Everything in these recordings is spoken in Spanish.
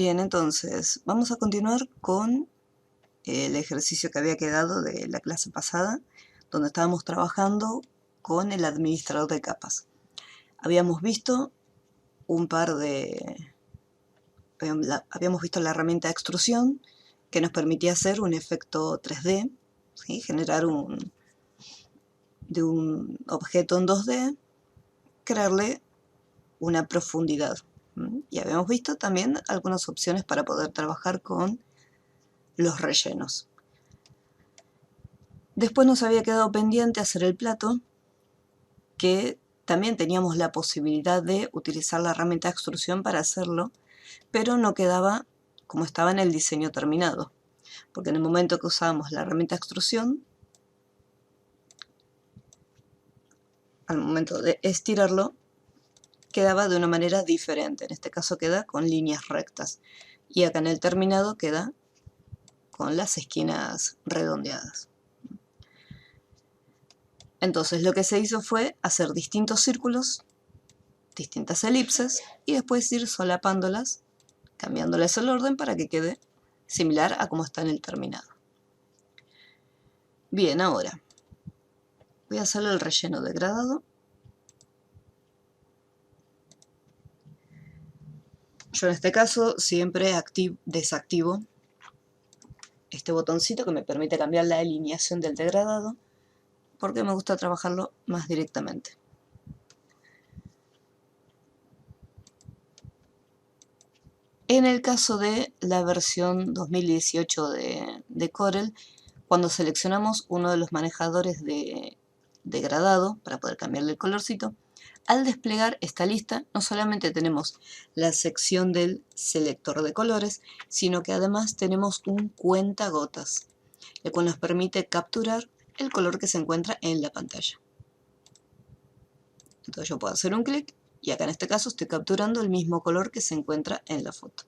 Bien, entonces vamos a continuar con el ejercicio que había quedado de la clase pasada, donde estábamos trabajando con el administrador de capas. Habíamos visto habíamos visto la herramienta de extrusión que nos permitía hacer un efecto 3D, ¿sí? Generar de un objeto en 2D, crearle una profundidad. Y habíamos visto también algunas opciones para poder trabajar con los rellenos. Después nos había quedado pendiente hacer el plato, que también teníamos la posibilidad de utilizar la herramienta de extrusión para hacerlo, pero no quedaba como estaba en el diseño terminado, porque en el momento que usábamos la herramienta de extrusión, al momento de estirarlo, quedaba de una manera diferente. En este caso queda con líneas rectas, y acá en el terminado queda con las esquinas redondeadas. Entonces lo que se hizo fue hacer distintos círculos, distintas elipses, y después ir solapándolas, cambiándoles el orden para que quede similar a como está en el terminado. Bien, ahora voy a hacer el relleno degradado. Yo en este caso siempre desactivo este botoncito que me permite cambiar la alineación del degradado, porque me gusta trabajarlo más directamente. En el caso de la versión 2018 de Corel, cuando seleccionamos uno de los manejadores de degradado para poder cambiarle el colorcito, al desplegar esta lista no solamente tenemos la sección del selector de colores, sino que además tenemos un cuentagotas, el cual nos permite capturar el color que se encuentra en la pantalla. Entonces yo puedo hacer un clic y acá en este caso estoy capturando el mismo color que se encuentra en la foto.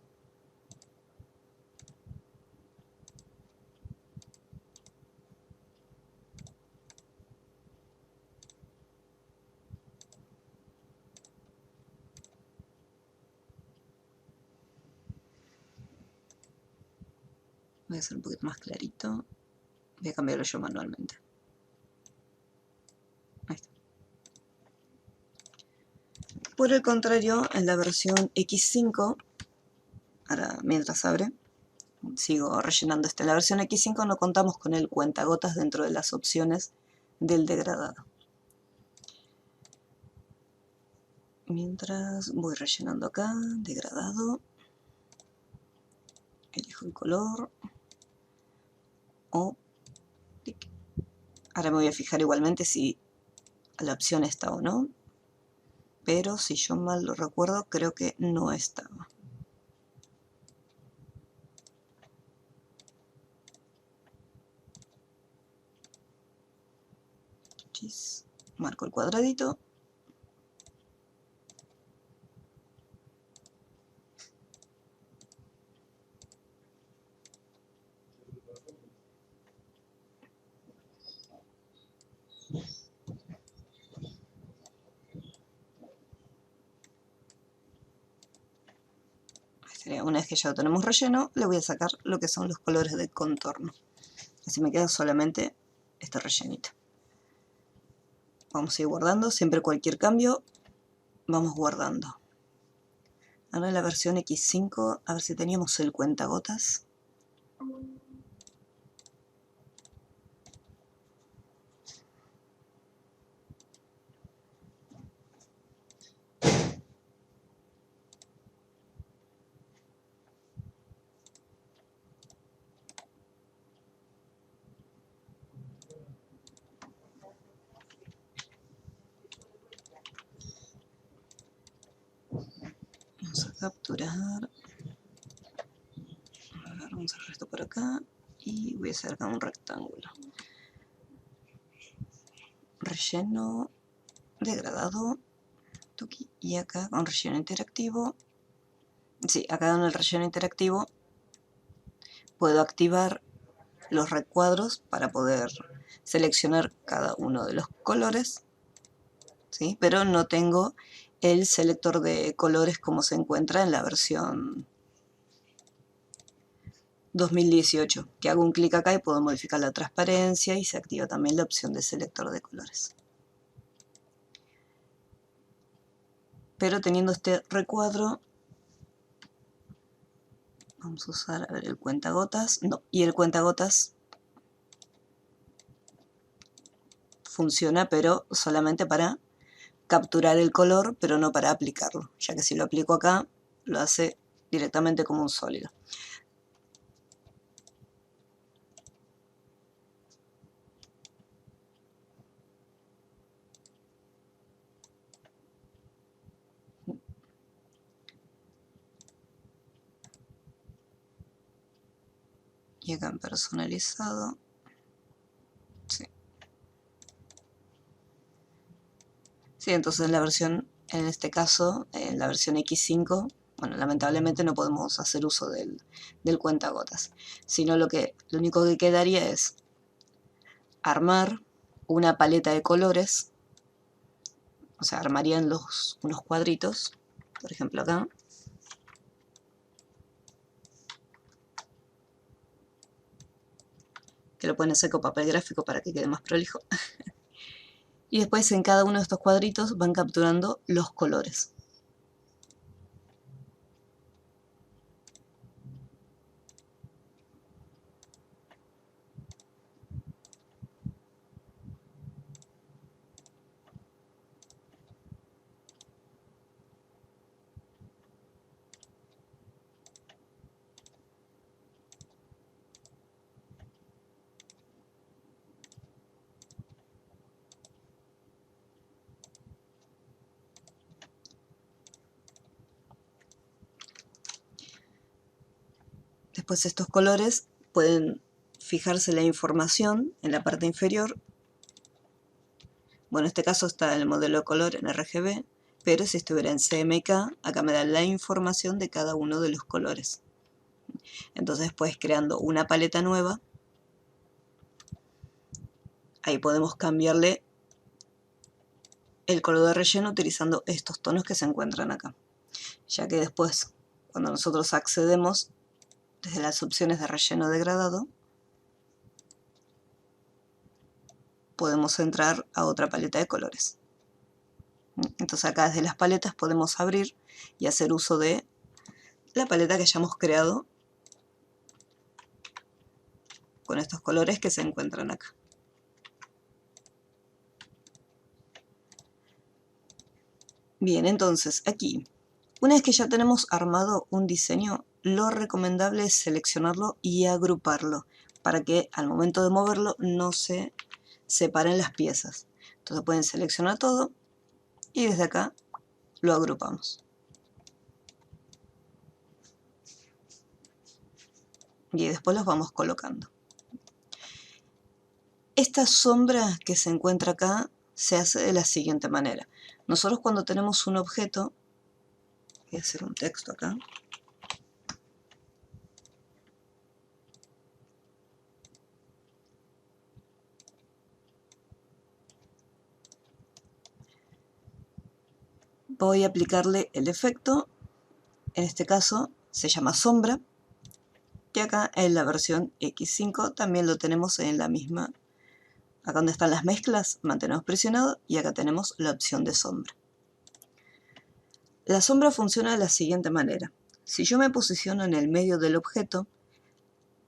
Voy a hacer un poquito más clarito. Voy a cambiarlo yo manualmente. Ahí está. Por el contrario, en la versión X5, ahora mientras abre, sigo rellenando en la versión X5 no contamos con el cuentagotas dentro de las opciones del degradado. Mientras voy rellenando acá, degradado, elijo el color, ahora me voy a fijar igualmente si la opción está o no, pero si yo mal lo recuerdo, creo que no estaba. Marco el cuadradito. Una vez que ya lo tenemos relleno, le voy a sacar lo que son los colores de contorno. Así me queda solamente este rellenito. Vamos a ir guardando, siempre cualquier cambio, vamos guardando. Ahora en la versión X5, a ver si teníamos el cuentagotas. Vamos a capturar. Vamos a hacer esto por acá y voy a hacer acá un rectángulo. Relleno degradado. Y acá con relleno interactivo. Sí, acá en el relleno interactivo puedo activar los recuadros para poder seleccionar cada uno de los colores, ¿sí? Pero no tengo el selector de colores como se encuentra en la versión 2018, que hago un clic acá y puedo modificar la transparencia y se activa también la opción de selector de colores. Pero teniendo este recuadro, vamos a usar, a ver, el cuentagotas. No, y el cuentagotas funciona, pero solamente para capturar el color, pero no para aplicarlo, ya que si lo aplico acá, lo hace directamente como un sólido. Y acá en personalizado, sí. Sí, entonces la versión, en este caso, en la versión X5, bueno, lamentablemente no podemos hacer uso del cuentagotas, sino lo único que quedaría es armar una paleta de colores, o sea, armarían unos cuadritos, por ejemplo acá, que lo pueden hacer con papel gráfico para que quede más prolijo. Y después en cada uno de estos cuadritos van capturando los colores. Después estos colores pueden fijarse la información en la parte inferior. Bueno, en este caso está el modelo de color en RGB, pero si estuviera en CMYK, acá me da la información de cada uno de los colores. Entonces, después creando una paleta nueva, ahí podemos cambiarle el color de relleno utilizando estos tonos que se encuentran acá. Ya que después, cuando nosotros accedemos desde las opciones de relleno degradado, podemos entrar a otra paleta de colores. Entonces acá desde las paletas podemos abrir y hacer uso de la paleta que hayamos creado con estos colores que se encuentran acá. Bien, entonces aquí, una vez que ya tenemos armado un diseño, lo recomendable es seleccionarlo y agruparlo para que al momento de moverlo no se separen las piezas. Entonces pueden seleccionar todo y desde acá lo agrupamos. Y después los vamos colocando. Esta sombra que se encuentra acá se hace de la siguiente manera. Nosotros cuando tenemos un objeto, voy a hacer un texto acá, voy a aplicarle el efecto, en este caso se llama sombra, y acá en la versión X5 también lo tenemos en la misma, acá donde están las mezclas, mantenemos presionado y acá tenemos la opción de sombra. La sombra funciona de la siguiente manera. Si yo me posiciono en el medio del objeto,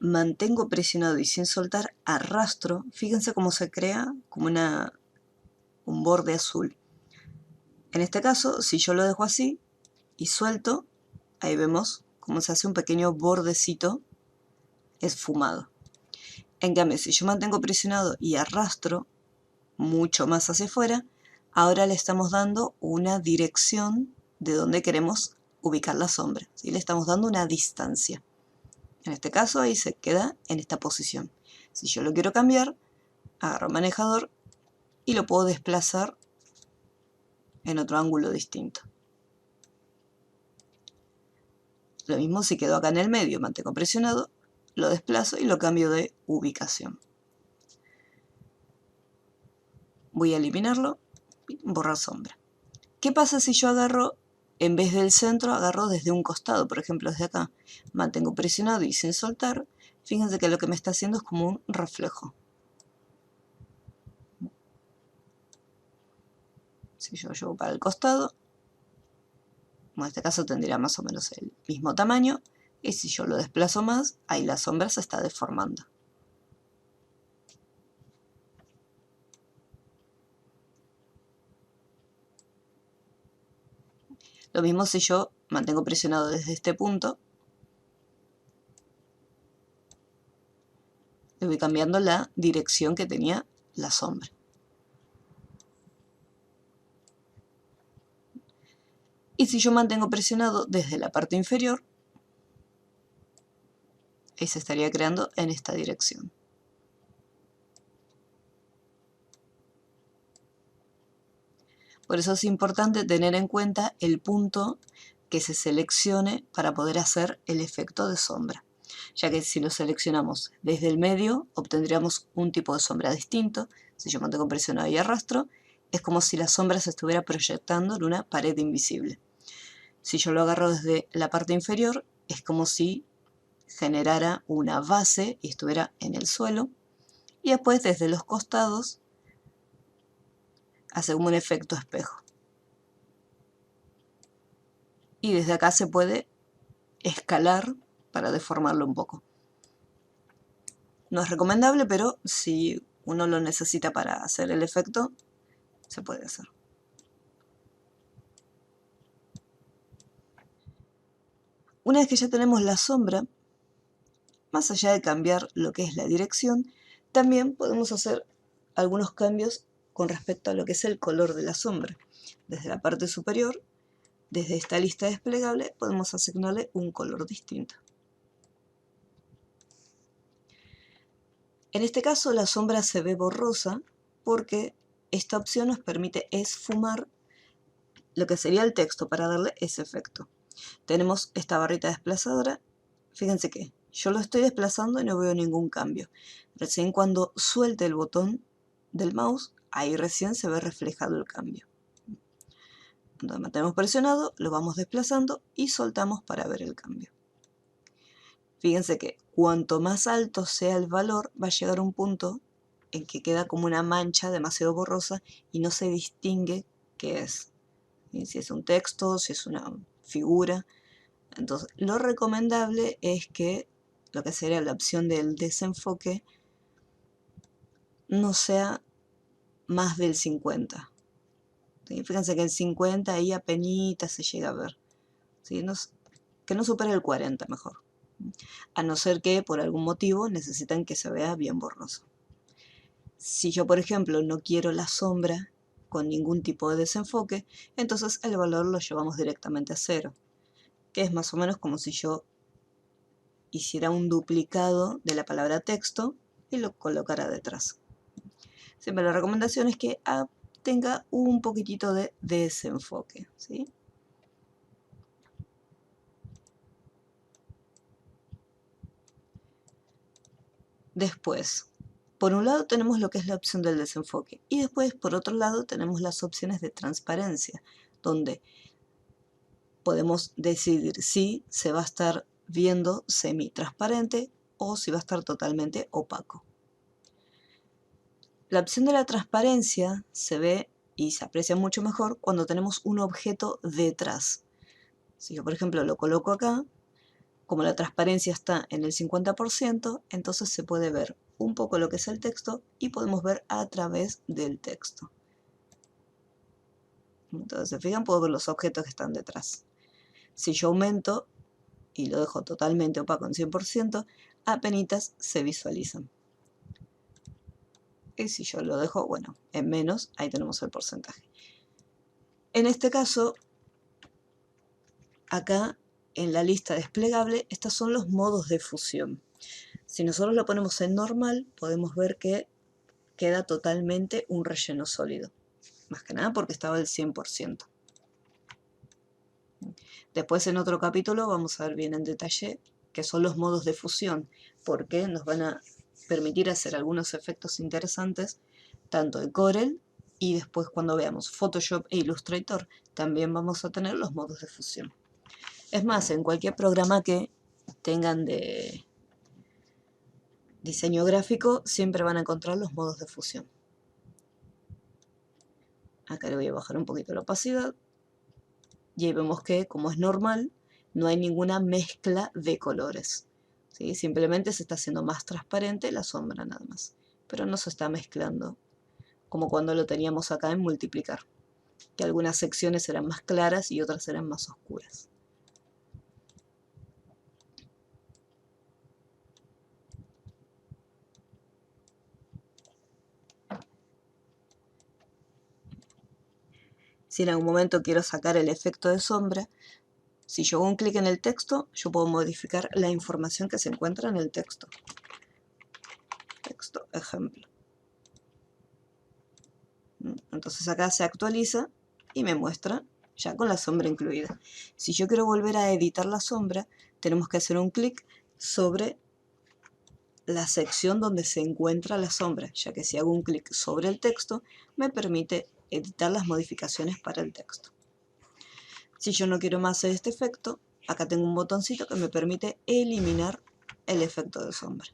mantengo presionado y sin soltar, arrastro, fíjense cómo se crea como un borde azul. En este caso, si yo lo dejo así y suelto, ahí vemos cómo se hace un pequeño bordecito esfumado. En cambio, si yo mantengo presionado y arrastro mucho más hacia afuera, ahora le estamos dando una dirección de donde queremos ubicar la sombra, ¿sí? Le estamos dando una distancia. En este caso ahí se queda en esta posición. Si yo lo quiero cambiar, agarro el manejador y lo puedo desplazar en otro ángulo distinto. Lo mismo si quedó acá en el medio, mantengo presionado, lo desplazo y lo cambio de ubicación. Voy a eliminarlo, borrar sombra. ¿Qué pasa si yo agarro, en vez del centro, agarro desde un costado, por ejemplo desde acá? Mantengo presionado y sin soltar, fíjense que lo que me está haciendo es como un reflejo. Si yo llevo para el costado, en este caso tendría más o menos el mismo tamaño, y si yo lo desplazo más, ahí la sombra se está deformando. Lo mismo si yo mantengo presionado desde este punto, le voy cambiando la dirección que tenía la sombra. Y si yo mantengo presionado desde la parte inferior, ahí se estaría creando en esta dirección. Por eso es importante tener en cuenta el punto que se seleccione para poder hacer el efecto de sombra, ya que si lo seleccionamos desde el medio obtendríamos un tipo de sombra distinto. Si yo mantengo presionado y arrastro, es como si la sombra se estuviera proyectando en una pared invisible. Si yo lo agarro desde la parte inferior, es como si generara una base y estuviera en el suelo, y después desde los costados hace como un efecto espejo. Y desde acá se puede escalar para deformarlo un poco. No es recomendable, pero si uno lo necesita para hacer el efecto, se puede hacer. Una vez que ya tenemos la sombra, más allá de cambiar lo que es la dirección, también podemos hacer algunos cambios con respecto a lo que es el color de la sombra. Desde la parte superior, desde esta lista desplegable, podemos asignarle un color distinto. En este caso la sombra se ve borrosa porque esta opción nos permite esfumar lo que sería el texto para darle ese efecto. Tenemos esta barrita desplazadora. Fíjense que yo lo estoy desplazando y no veo ningún cambio. Recién cuando suelte el botón del mouse, ahí recién se ve reflejado el cambio. Cuando mantenemos presionado, lo vamos desplazando y soltamos para ver el cambio. Fíjense que cuanto más alto sea el valor, va a llegar a un punto en que queda como una mancha demasiado borrosa y no se distingue qué es. Si es un texto, si es una figura. Entonces, lo recomendable es que lo que sería la opción del desenfoque no sea más del 50. ¿Sí? Fíjense que el 50 ahí apenas se llega a ver. ¿Sí? Que no supere el 40 mejor. A no ser que por algún motivo necesitan que se vea bien borroso. Si yo, por ejemplo, no quiero la sombra con ningún tipo de desenfoque, entonces el valor lo llevamos directamente a 0, que es más o menos como si yo hiciera un duplicado de la palabra texto y lo colocara detrás. Siempre la recomendación es que tenga un poquitito de desenfoque, ¿sí? Después, por un lado tenemos lo que es la opción del desenfoque y después por otro lado tenemos las opciones de transparencia, donde podemos decidir si se va a estar viendo semi-transparente o si va a estar totalmente opaco. La opción de la transparencia se ve y se aprecia mucho mejor cuando tenemos un objeto detrás. Si yo, por ejemplo, lo coloco acá, como la transparencia está en el 50%, entonces se puede ver un poco lo que es el texto y podemos ver a través del texto. Entonces, se fijan, puedo ver los objetos que están detrás. Si yo aumento y lo dejo totalmente opaco en 100%, apenas se visualizan. Y si yo lo dejo, bueno, en menos, ahí tenemos el porcentaje. En este caso, acá en la lista desplegable, estos son los modos de fusión. Si nosotros lo ponemos en normal, podemos ver que queda totalmente un relleno sólido. Más que nada porque estaba al 100%. Después en otro capítulo vamos a ver bien en detalle qué son los modos de fusión, porque nos van a permitir hacer algunos efectos interesantes, tanto en Corel y después cuando veamos Photoshop e Illustrator, también vamos a tener los modos de fusión. Es más, en cualquier programa que tengan de diseño gráfico siempre van a encontrar los modos de fusión. Acá le voy a bajar un poquito la opacidad. Y ahí vemos que, como es normal, no hay ninguna mezcla de colores, ¿sí? Simplemente se está haciendo más transparente la sombra nada más. Pero no se está mezclando, como cuando lo teníamos acá en multiplicar, que algunas secciones eran más claras y otras eran más oscuras. Si en algún momento quiero sacar el efecto de sombra, si yo hago un clic en el texto, yo puedo modificar la información que se encuentra en el texto. Texto, ejemplo. Entonces acá se actualiza y me muestra ya con la sombra incluida. Si yo quiero volver a editar la sombra, tenemos que hacer un clic sobre la sección donde se encuentra la sombra, ya que si hago un clic sobre el texto, me permite editar las modificaciones para el texto. Si yo no quiero más este efecto, acá tengo un botoncito que me permite eliminar el efecto de sombra,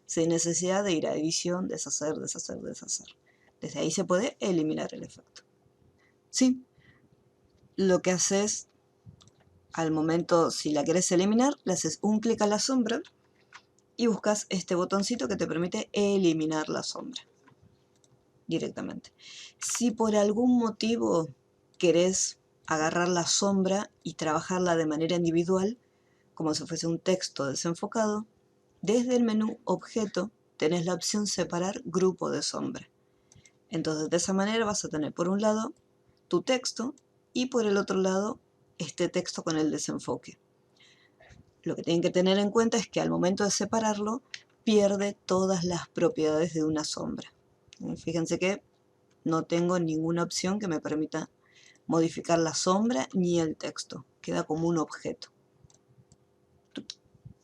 sin necesidad de ir a edición, deshacer, deshacer, deshacer. Desde ahí se puede eliminar el efecto. Sí, lo que haces al momento, si la quieres eliminar, le haces un clic a la sombra y buscas este botoncito que te permite eliminar la sombra directamente. Si por algún motivo querés agarrar la sombra y trabajarla de manera individual, como si fuese un texto desenfocado, desde el menú Objeto tenés la opción Separar grupo de sombra. Entonces de esa manera vas a tener por un lado tu texto y por el otro lado este texto con el desenfoque. Lo que tienen que tener en cuenta es que al momento de separarlo pierde todas las propiedades de una sombra. Fíjense que no tengo ninguna opción que me permita modificar la sombra ni el texto. Queda como un objeto.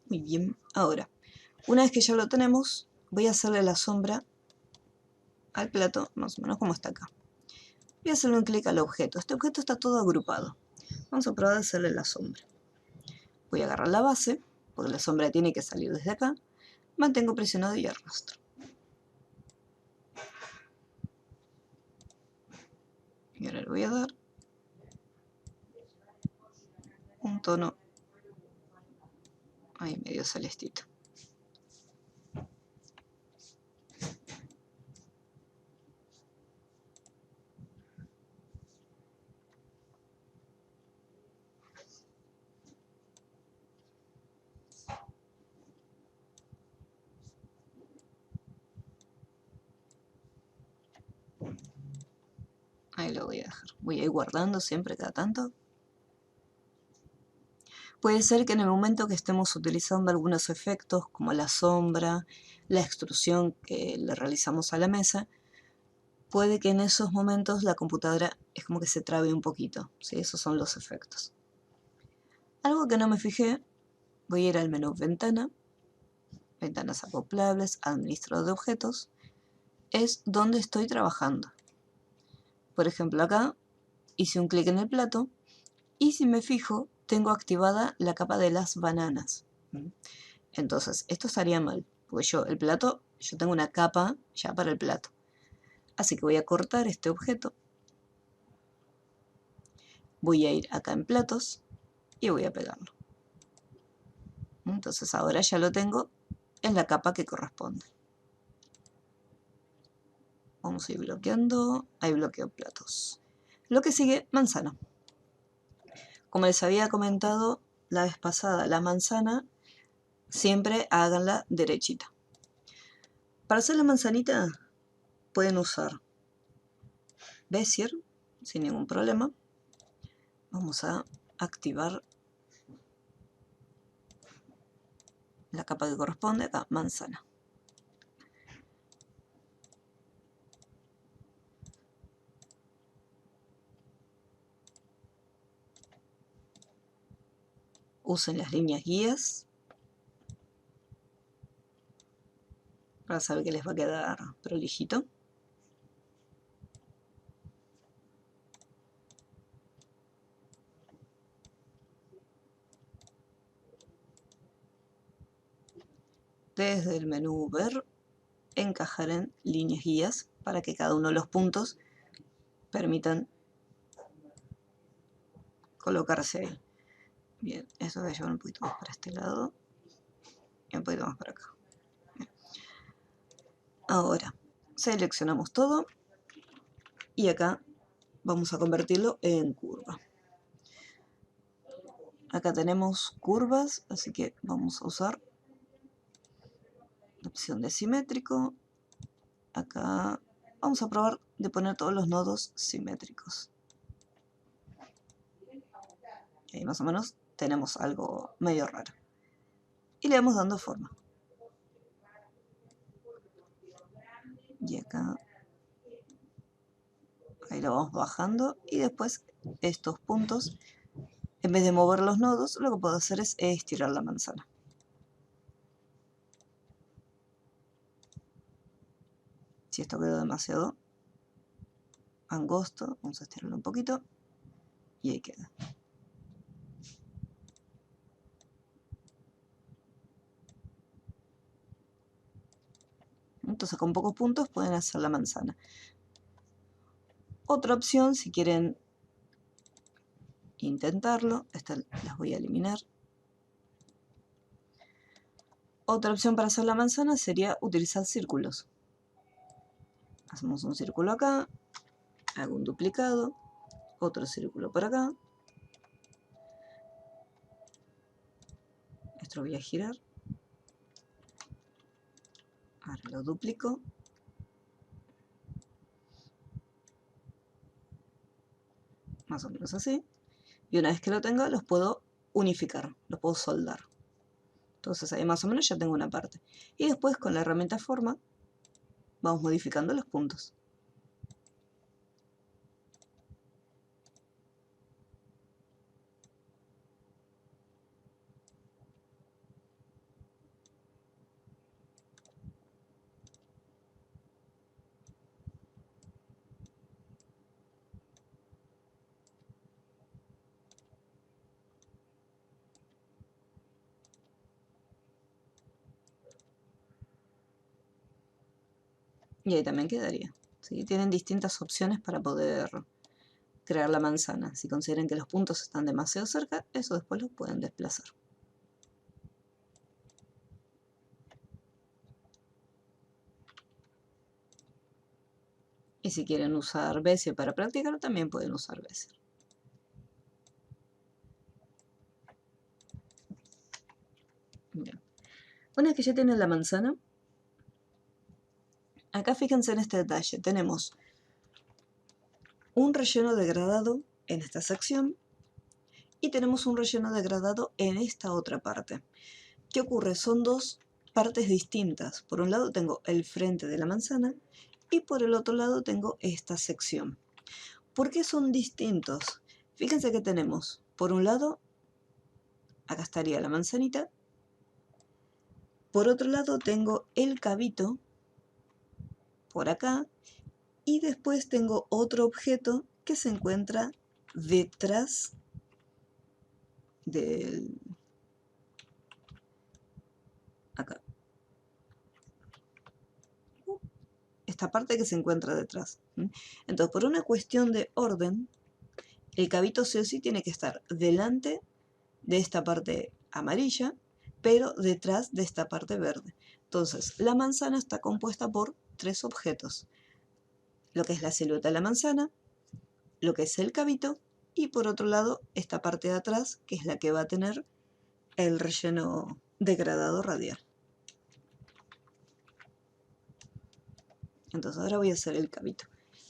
Muy bien, ahora, una vez que ya lo tenemos, voy a hacerle la sombra al plato, más o menos como está acá. Voy a hacerle un clic al objeto. Este objeto está todo agrupado. Vamos a probar a hacerle la sombra. Voy a agarrar la base, porque la sombra tiene que salir desde acá. Mantengo presionado y arrastro. Y ahora le voy a dar un tono ahí medio celestito. Ahí lo voy a dejar. Voy a ir guardando siempre cada tanto. Puede ser que en el momento que estemos utilizando algunos efectos como la sombra, la extrusión que le realizamos a la mesa, puede que en esos momentos la computadora es como que se trabe un poquito, ¿sí? Esos son los efectos. Algo que no me fijé, voy a ir al menú Ventana, Ventanas acoplables, Administrador de objetos, es donde estoy trabajando. Por ejemplo, acá hice un clic en el plato y si me fijo, tengo activada la capa de las bananas. Entonces, esto estaría mal, porque yo tengo una capa ya para el plato. Así que voy a cortar este objeto. Voy a ir acá en platos y voy a pegarlo. Entonces ahora ya lo tengo en la capa que corresponde. Vamos a ir bloqueando. Ahí bloqueo platos. Lo que sigue, manzana. Como les había comentado la vez pasada, la manzana siempre háganla derechita. Para hacer la manzanita pueden usar Bezier sin ningún problema. Vamos a activar la capa que corresponde, acá manzana. Usen las líneas guías para saber que les va a quedar prolijito. desde el menú Ver, encajar en líneas guías para que cada uno de los puntos permitan colocarse ahí. Bien, esto voy a llevar un poquito más para este lado y un poquito más para acá. Bien. Ahora, seleccionamos todo y acá vamos a convertirlo en curva. Acá tenemos curvas, así que vamos a usar la opción de simétrico. Acá vamos a probar de poner todos los nodos simétricos. Y ahí más o menos tenemos algo medio raro. Y le vamos dando forma. Y acá, ahí lo vamos bajando. Y después estos puntos, en vez de mover los nodos, lo que puedo hacer es estirar la manzana. Si esto quedó demasiado angosto, vamos a estirarlo un poquito. Y ahí queda. Entonces con pocos puntos pueden hacer la manzana. Otra opción, si quieren intentarlo, estas las voy a eliminar. Otra opción para hacer la manzana sería utilizar círculos. Hacemos un círculo acá, hago un duplicado, otro círculo por acá. Esto lo voy a girar. Ahora lo duplico. Más o menos así. Y una vez que lo tenga, los puedo unificar, los puedo soldar. Entonces ahí más o menos ya tengo una parte. Y después con la herramienta forma, vamos modificando los puntos. Y ahí también quedaría. ¿Sí? Tienen distintas opciones para poder crear la manzana. Si consideran que los puntos están demasiado cerca, eso después los pueden desplazar. Y si quieren usar Bezier para practicar, también pueden usar Bezier. Bien. Una vez que ya tienen la manzana, acá fíjense en este detalle. Tenemos un relleno degradado en esta sección y tenemos un relleno degradado en esta otra parte. ¿Qué ocurre? Son dos partes distintas. Por un lado tengo el frente de la manzana y por el otro lado tengo esta sección. ¿Por qué son distintos? Fíjense que tenemos, por un lado, acá estaría la manzanita. Por otro lado tengo el cabito, por acá. Y después tengo otro objeto que se encuentra detrás del... acá. Esta parte que se encuentra detrás. Entonces, por una cuestión de orden, el cabito sí o sí tiene que estar delante de esta parte amarilla, pero detrás de esta parte verde. Entonces, la manzana está compuesta por tres objetos. Lo que es la silueta de la manzana, lo que es el cabito, y por otro lado, esta parte de atrás, que es la que va a tener el relleno degradado radial. Entonces ahora voy a hacer el cabito.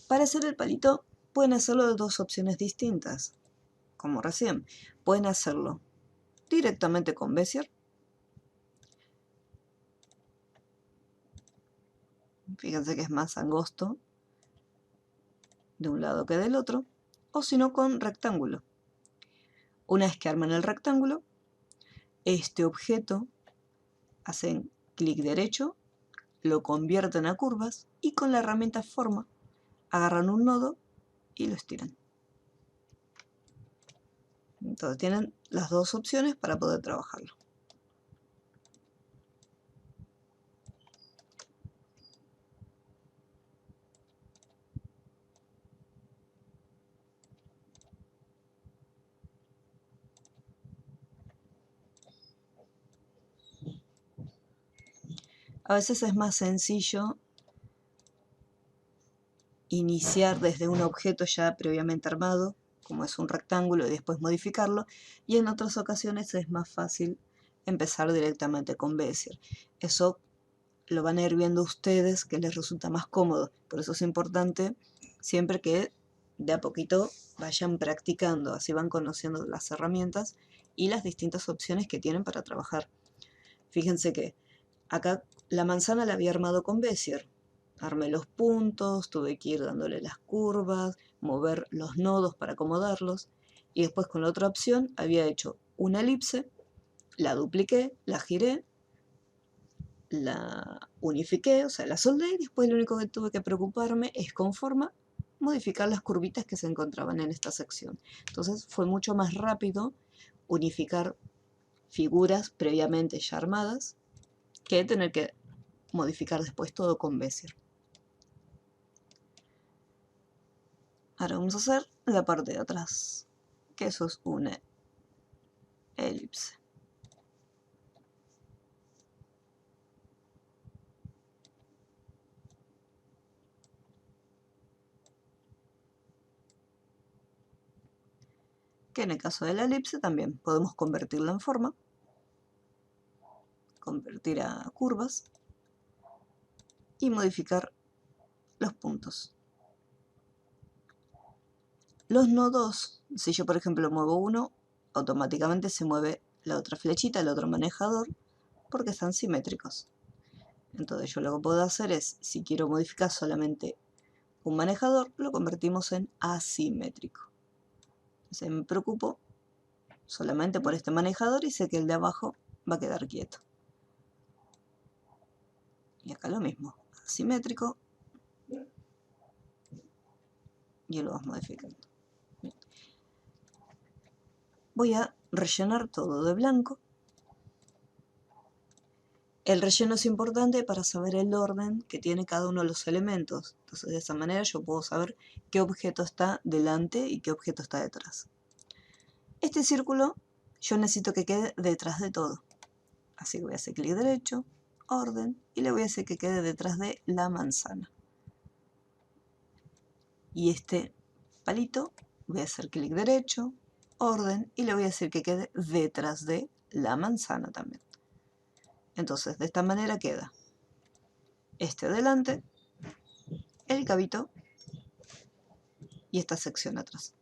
Para hacer el palito pueden hacerlo de dos opciones distintas, como recién. Pueden hacerlo directamente con Bezier. Fíjense que es más angosto de un lado que del otro. O si no, con rectángulo. Una vez que arman el rectángulo, este objeto hacen clic derecho, lo convierten a curvas y con la herramienta forma agarran un nodo y lo estiran. Entonces tienen las dos opciones para poder trabajarlo. A veces es más sencillo iniciar desde un objeto ya previamente armado, como es un rectángulo, y después modificarlo, y en otras ocasiones es más fácil empezar directamente con Bezier. Eso lo van a ir viendo ustedes que les resulta más cómodo, por eso es importante siempre que de a poquito vayan practicando, así van conociendo las herramientas y las distintas opciones que tienen para trabajar. Fíjense que acá la manzana la había armado con Bezier. Armé los puntos, tuve que ir dándole las curvas, mover los nodos para acomodarlos. Y después con la otra opción había hecho una elipse, la dupliqué, la giré, la unifiqué, o sea, la soldé y después lo único que tuve que preocuparme es con forma modificar las curvitas que se encontraban en esta sección. Entonces fue mucho más rápido unificar figuras previamente ya armadas que tener que modificar después todo con Bezier. Ahora vamos a hacer la parte de atrás, que eso es una elipse. Que en el caso de la elipse también podemos convertirla en forma, convertir a curvas y modificar los puntos. Los nodos, si yo por ejemplo muevo uno, automáticamente se mueve la otra flechita, el otro manejador, porque están simétricos. Entonces yo lo que puedo hacer es, si quiero modificar solamente un manejador, lo convertimos en asimétrico. Entonces me preocupo solamente por este manejador y sé que el de abajo va a quedar quieto. Y acá lo mismo, asimétrico, y lo vamos modificando. Voy a rellenar todo de blanco. El relleno es importante para saber el orden que tiene cada uno de los elementos. Entonces de esa manera yo puedo saber qué objeto está delante y qué objeto está detrás. Este círculo yo necesito que quede detrás de todo. Así que voy a hacer clic derecho, orden, y le voy a hacer que quede detrás de la manzana. Y este palito voy a hacer clic derecho, orden, y le voy a hacer que quede detrás de la manzana también. Entonces de esta manera queda este delante, el cabito y esta sección atrás.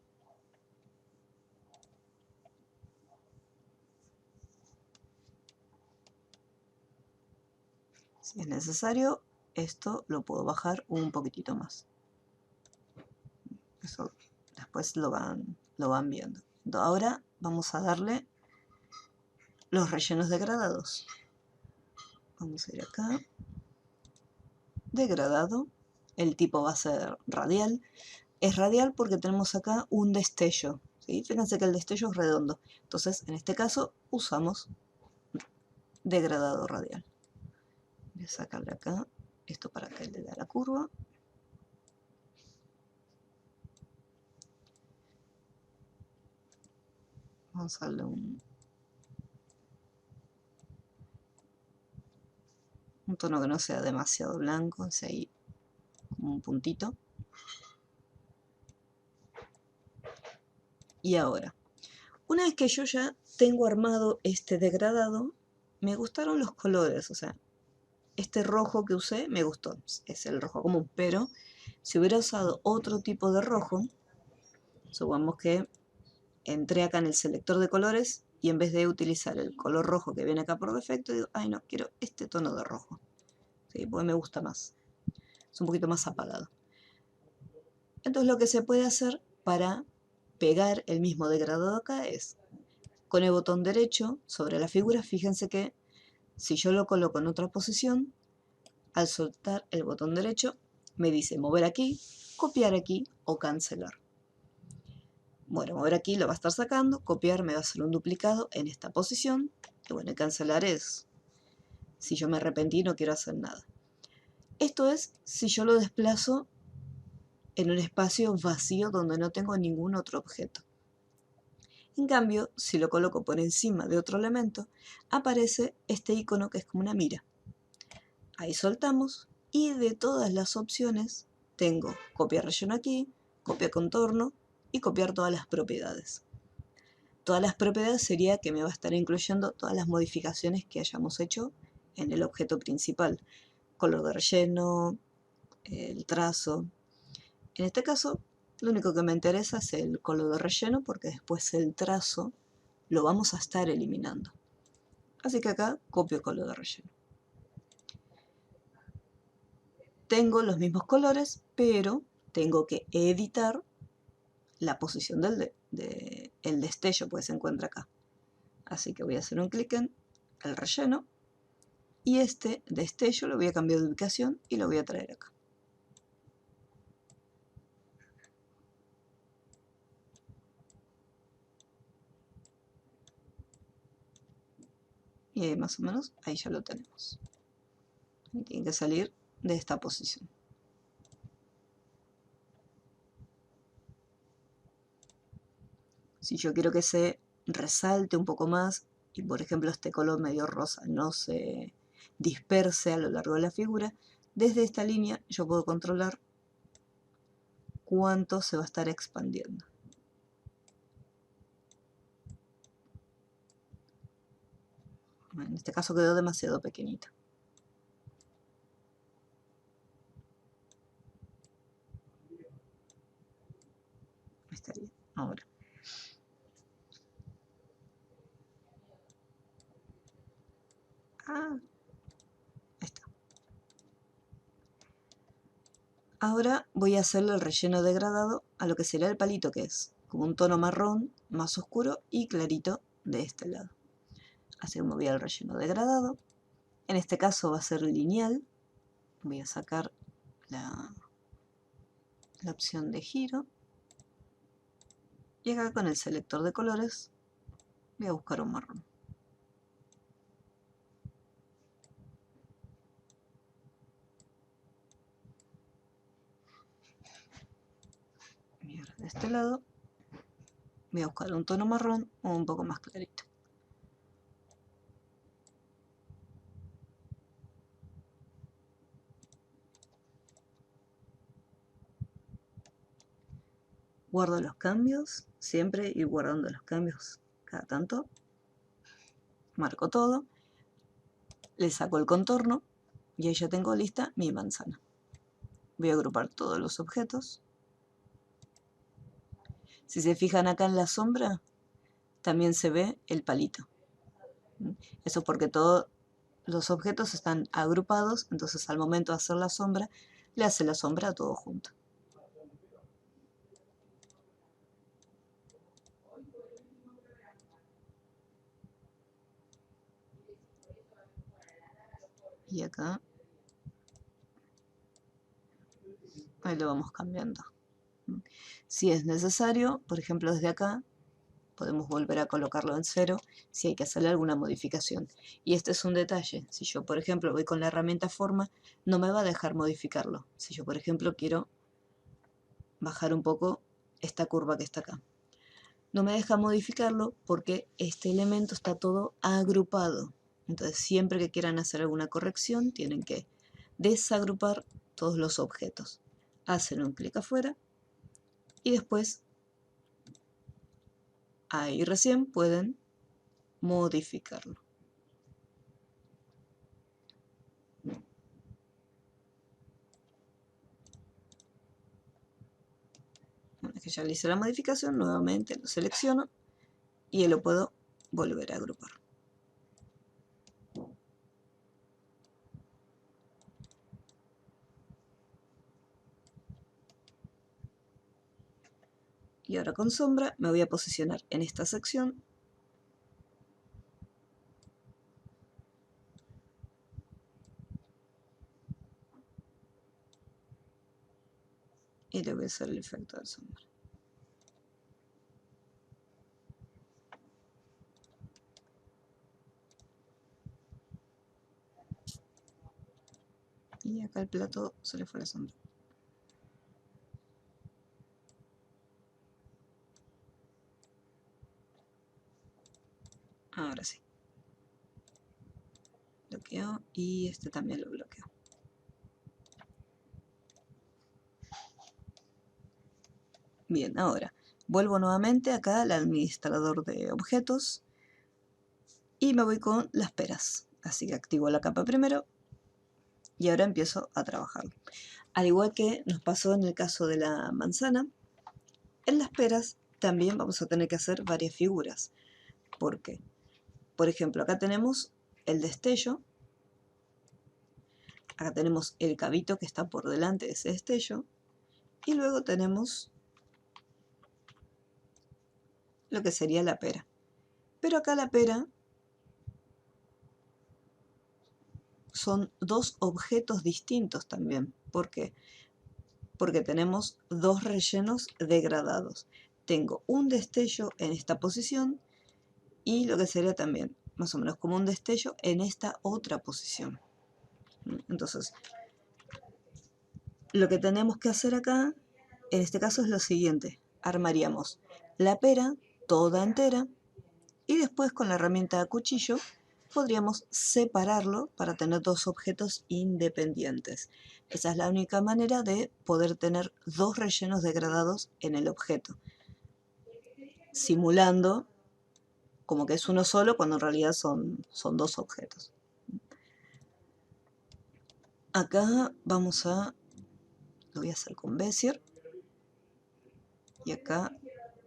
Si es necesario, esto lo puedo bajar un poquitito más. Eso después lo van viendo. Ahora vamos a darle los rellenos degradados. Vamos a ir acá, degradado, el tipo va a ser radial. Es radial porque tenemos acá un destello, ¿sí? Fíjense que el destello es redondo. Entonces, en este caso, usamos degradado radial. Voy a sacarle acá, esto para que le dé la curva. Vamos a darle un tono que no sea demasiado blanco, así ahí como un puntito. Y ahora, una vez que yo ya tengo armado este degradado, me gustaron los colores, o sea, este rojo que usé me gustó, es el rojo común, pero si hubiera usado otro tipo de rojo, supongamos que entré acá en el selector de colores y en vez de utilizar el color rojo que viene acá por defecto, digo, ay no, quiero este tono de rojo, ¿sí? Porque me gusta más, es un poquito más apagado. Entonces lo que se puede hacer para pegar el mismo degradado acá es, con el botón derecho sobre la figura, fíjense que si yo lo coloco en otra posición, al soltar el botón derecho, me dice mover aquí, copiar aquí o cancelar. Bueno, mover aquí lo va a estar sacando, copiar me va a hacer un duplicado en esta posición, y bueno, cancelar es si yo me arrepentí y no quiero hacer nada. Esto es si yo lo desplazo en un espacio vacío donde no tengo ningún otro objeto. En cambio, si lo coloco por encima de otro elemento, aparece este icono que es como una mira. Ahí soltamos y de todas las opciones tengo copiar relleno aquí, copia contorno y copiar todas las propiedades. Todas las propiedades sería que me va a estar incluyendo todas las modificaciones que hayamos hecho en el objeto principal. Color de relleno, el trazo. En este caso, lo único que me interesa es el color de relleno porque después el trazo lo vamos a estar eliminando. Así que acá copio color de relleno. Tengo los mismos colores, pero tengo que editar la posición del el destello, pues se encuentra acá. Así que voy a hacer un clic en el relleno y este destello lo voy a cambiar de ubicación y lo voy a traer acá. Y ahí más o menos, ahí ya lo tenemos. Y tiene que salir de esta posición. Si yo quiero que se resalte un poco más y por ejemplo este color medio rosa no se disperse a lo largo de la figura, desde esta línea yo puedo controlar cuánto se va a estar expandiendo. En este caso quedó demasiado pequeñito. Estaría ahora. Ah, ahí está. Ahora voy a hacerle el relleno degradado a lo que será el palito, que es como un tono marrón más oscuro y clarito de este lado. Así que me voy al relleno degradado. En este caso va a ser lineal. Voy a sacar la opción de giro. Y acá con el selector de colores voy a buscar un marrón. Y ahora de este lado voy a buscar un tono marrón o un poco más clarito. Guardo los cambios, siempre ir guardando los cambios cada tanto. Marco todo, le saco el contorno y ahí ya tengo lista mi manzana. Voy a agrupar todos los objetos. Si se fijan acá en la sombra, también se ve el palito. Eso porque todos los objetos están agrupados, entonces al momento de hacer la sombra, le hace la sombra a todo junto. Y acá, ahí lo vamos cambiando. Si es necesario, por ejemplo desde acá, podemos volver a colocarlo en 0 si hay que hacerle alguna modificación. Y este es un detalle. Si yo, por ejemplo, voy con la herramienta forma, no me va a dejar modificarlo. Si yo, por ejemplo, quiero bajar un poco esta curva que está acá. No me deja modificarlo porque este elemento está todo agrupado. Entonces, siempre que quieran hacer alguna corrección, tienen que desagrupar todos los objetos. Hacen un clic afuera y después ahí recién pueden modificarlo. Una vez que ya le hice la modificación, nuevamente lo selecciono y lo puedo volver a agrupar. Y ahora con sombra me voy a posicionar en esta sección y le voy a hacer el efecto de sombra. Y acá el plato se le fue la sombra. Ahora sí. Bloqueo y este también lo bloqueo. Bien, ahora vuelvo nuevamente acá al administrador de objetos y me voy con las peras. Así que activo la capa primero y ahora empiezo a trabajar. Al igual que nos pasó en el caso de la manzana, en las peras también vamos a tener que hacer varias figuras. ¿Por qué? Por ejemplo, acá tenemos el destello, acá tenemos el cabito que está por delante de ese destello, y luego tenemos lo que sería la pera. Pero acá la pera son dos objetos distintos también. ¿Por qué? Porque tenemos dos rellenos degradados. Tengo un destello en esta posición y lo que sería también más o menos como un destello en esta otra posición. Entonces, lo que tenemos que hacer acá, en este caso, es lo siguiente. Armaríamos la pera toda entera y después con la herramienta cuchillo podríamos separarlo para tener dos objetos independientes. Esa es la única manera de poder tener dos rellenos degradados en el objeto, simulando como que es uno solo cuando en realidad son dos objetos. Acá lo voy a hacer con Bezier, y acá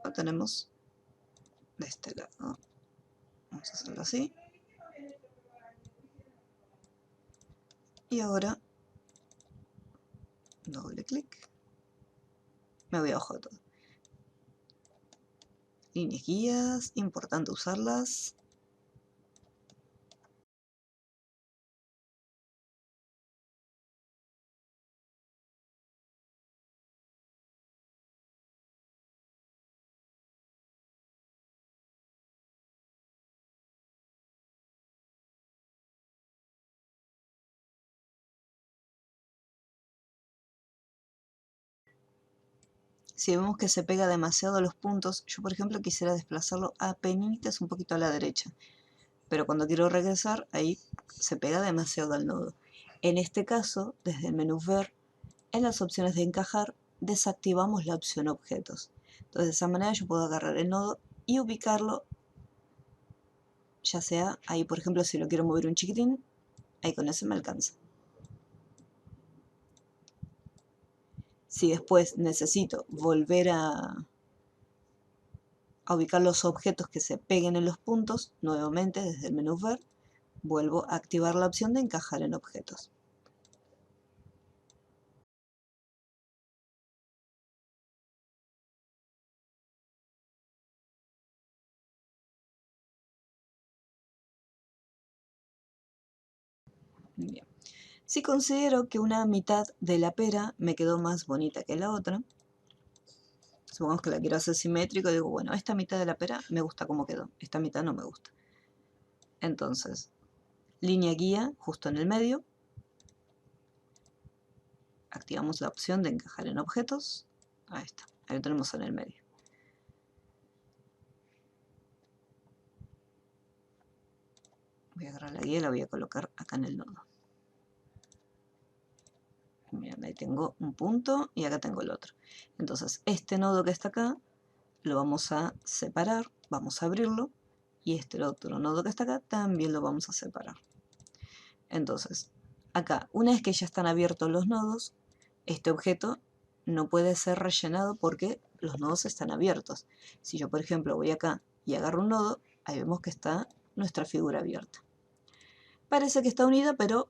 lo tenemos de este lado. Vamos a hacerlo así. Y ahora, doble clic, me voy abajo de todo. Líneas guías, importante usarlas. Si vemos que se pega demasiado a los puntos, yo por ejemplo quisiera desplazarlo apenitas un poquito a la derecha, pero cuando quiero regresar, ahí se pega demasiado al nodo. En este caso, desde el menú Ver, en las opciones de encajar, desactivamos la opción objetos. Entonces de esa manera yo puedo agarrar el nodo y ubicarlo, ya sea ahí, por ejemplo, si lo quiero mover un chiquitín, ahí con ese me alcanza. Si después necesito volver a ubicar los objetos que se peguen en los puntos, nuevamente desde el menú Ver, vuelvo a activar la opción de encajar en objetos. Bien. Si considero que una mitad de la pera me quedó más bonita que la otra, supongamos que la quiero hacer simétrico, digo, bueno, esta mitad de la pera me gusta como quedó, esta mitad no me gusta. Entonces, línea guía justo en el medio, activamos la opción de encajar en objetos, ahí está, ahí lo tenemos en el medio. Voy a agarrar la guía y la voy a colocar acá en el nodo. Miren, ahí tengo un punto y acá tengo el otro. Entonces, este nodo que está acá lo vamos a separar, vamos a abrirlo, y este otro nodo que está acá también lo vamos a separar. Entonces, acá, una vez que ya están abiertos los nodos, este objeto no puede ser rellenado porque los nodos están abiertos. Si yo, por ejemplo, voy acá y agarro un nodo, ahí vemos que está nuestra figura abierta. Parece que está unida, pero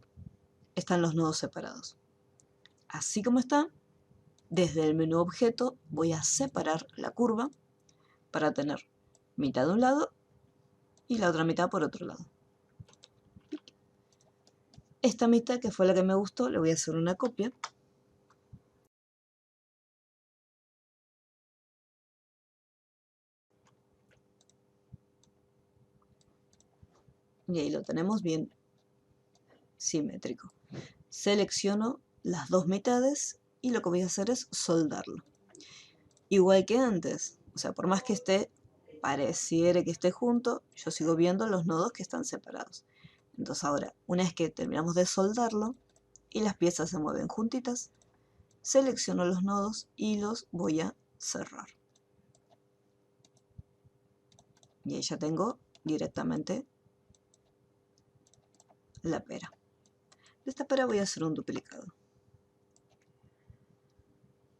están los nodos separados. Así como está, desde el menú objeto voy a separar la curva para tener mitad de un lado y la otra mitad por otro lado. Esta mitad, que fue la que me gustó, le voy a hacer una copia. Y ahí lo tenemos bien simétrico. Selecciono las dos mitades y lo que voy a hacer es soldarlo. Igual que antes, o sea, por más que pareciera que esté junto, yo sigo viendo los nodos que están separados. Entonces ahora, una vez que terminamos de soldarlo y las piezas se mueven juntitas, selecciono los nodos y los voy a cerrar. Y ahí ya tengo directamente la pera. De esta pera voy a hacer un duplicado.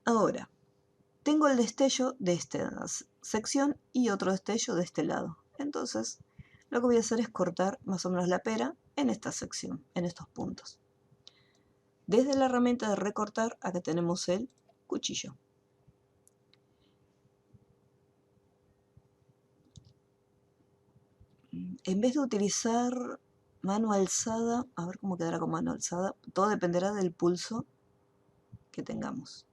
Ahora, tengo el destello de esta sección y otro destello de este lado. Entonces, lo que voy a hacer es cortar más o menos la pera en esta sección, en estos puntos. Desde la herramienta de recortar, acá tenemos el cuchillo. En vez de utilizar mano alzada, a ver cómo quedará con mano alzada, todo dependerá del pulso que tengamos.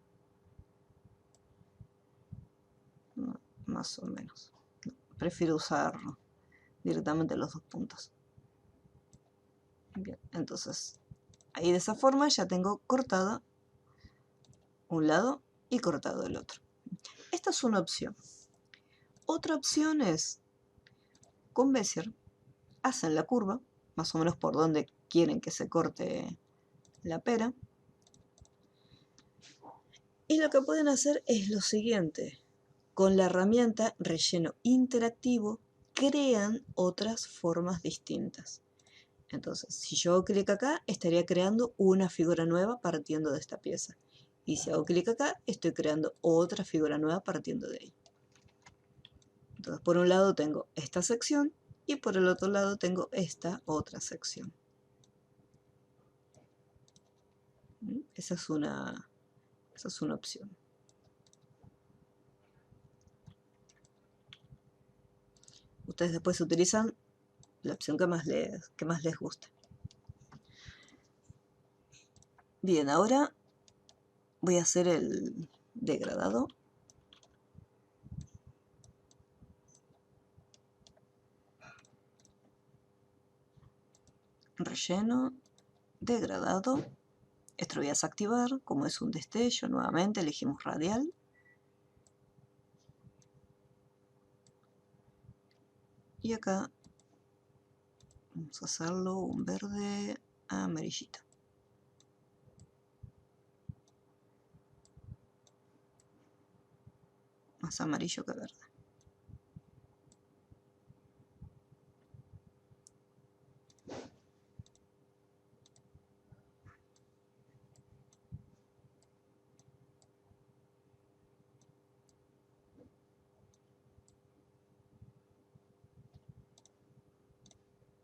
Más o menos. Prefiero usar directamente los dos puntos. Bien, entonces ahí de esa forma ya tengo cortada un lado y cortado el otro. Esta es una opción. Otra opción es, con Bezier, hacen la curva, más o menos por donde quieren que se corte la pera. Y lo que pueden hacer es lo siguiente. Con la herramienta relleno interactivo crean otras formas distintas. Entonces, si yo hago clic acá, estaría creando una figura nueva partiendo de esta pieza. Y si hago clic acá, estoy creando otra figura nueva partiendo de ahí. Entonces, por un lado tengo esta sección y por el otro lado tengo esta otra sección. Esa es una opción. Ustedes después utilizan la opción que más les guste. Bien, ahora voy a hacer el degradado. Relleno, degradado. Esto lo voy a desactivar, como es un destello, nuevamente elegimos radial. Y acá vamos a hacerlo un verde amarillito. Más amarillo que verde.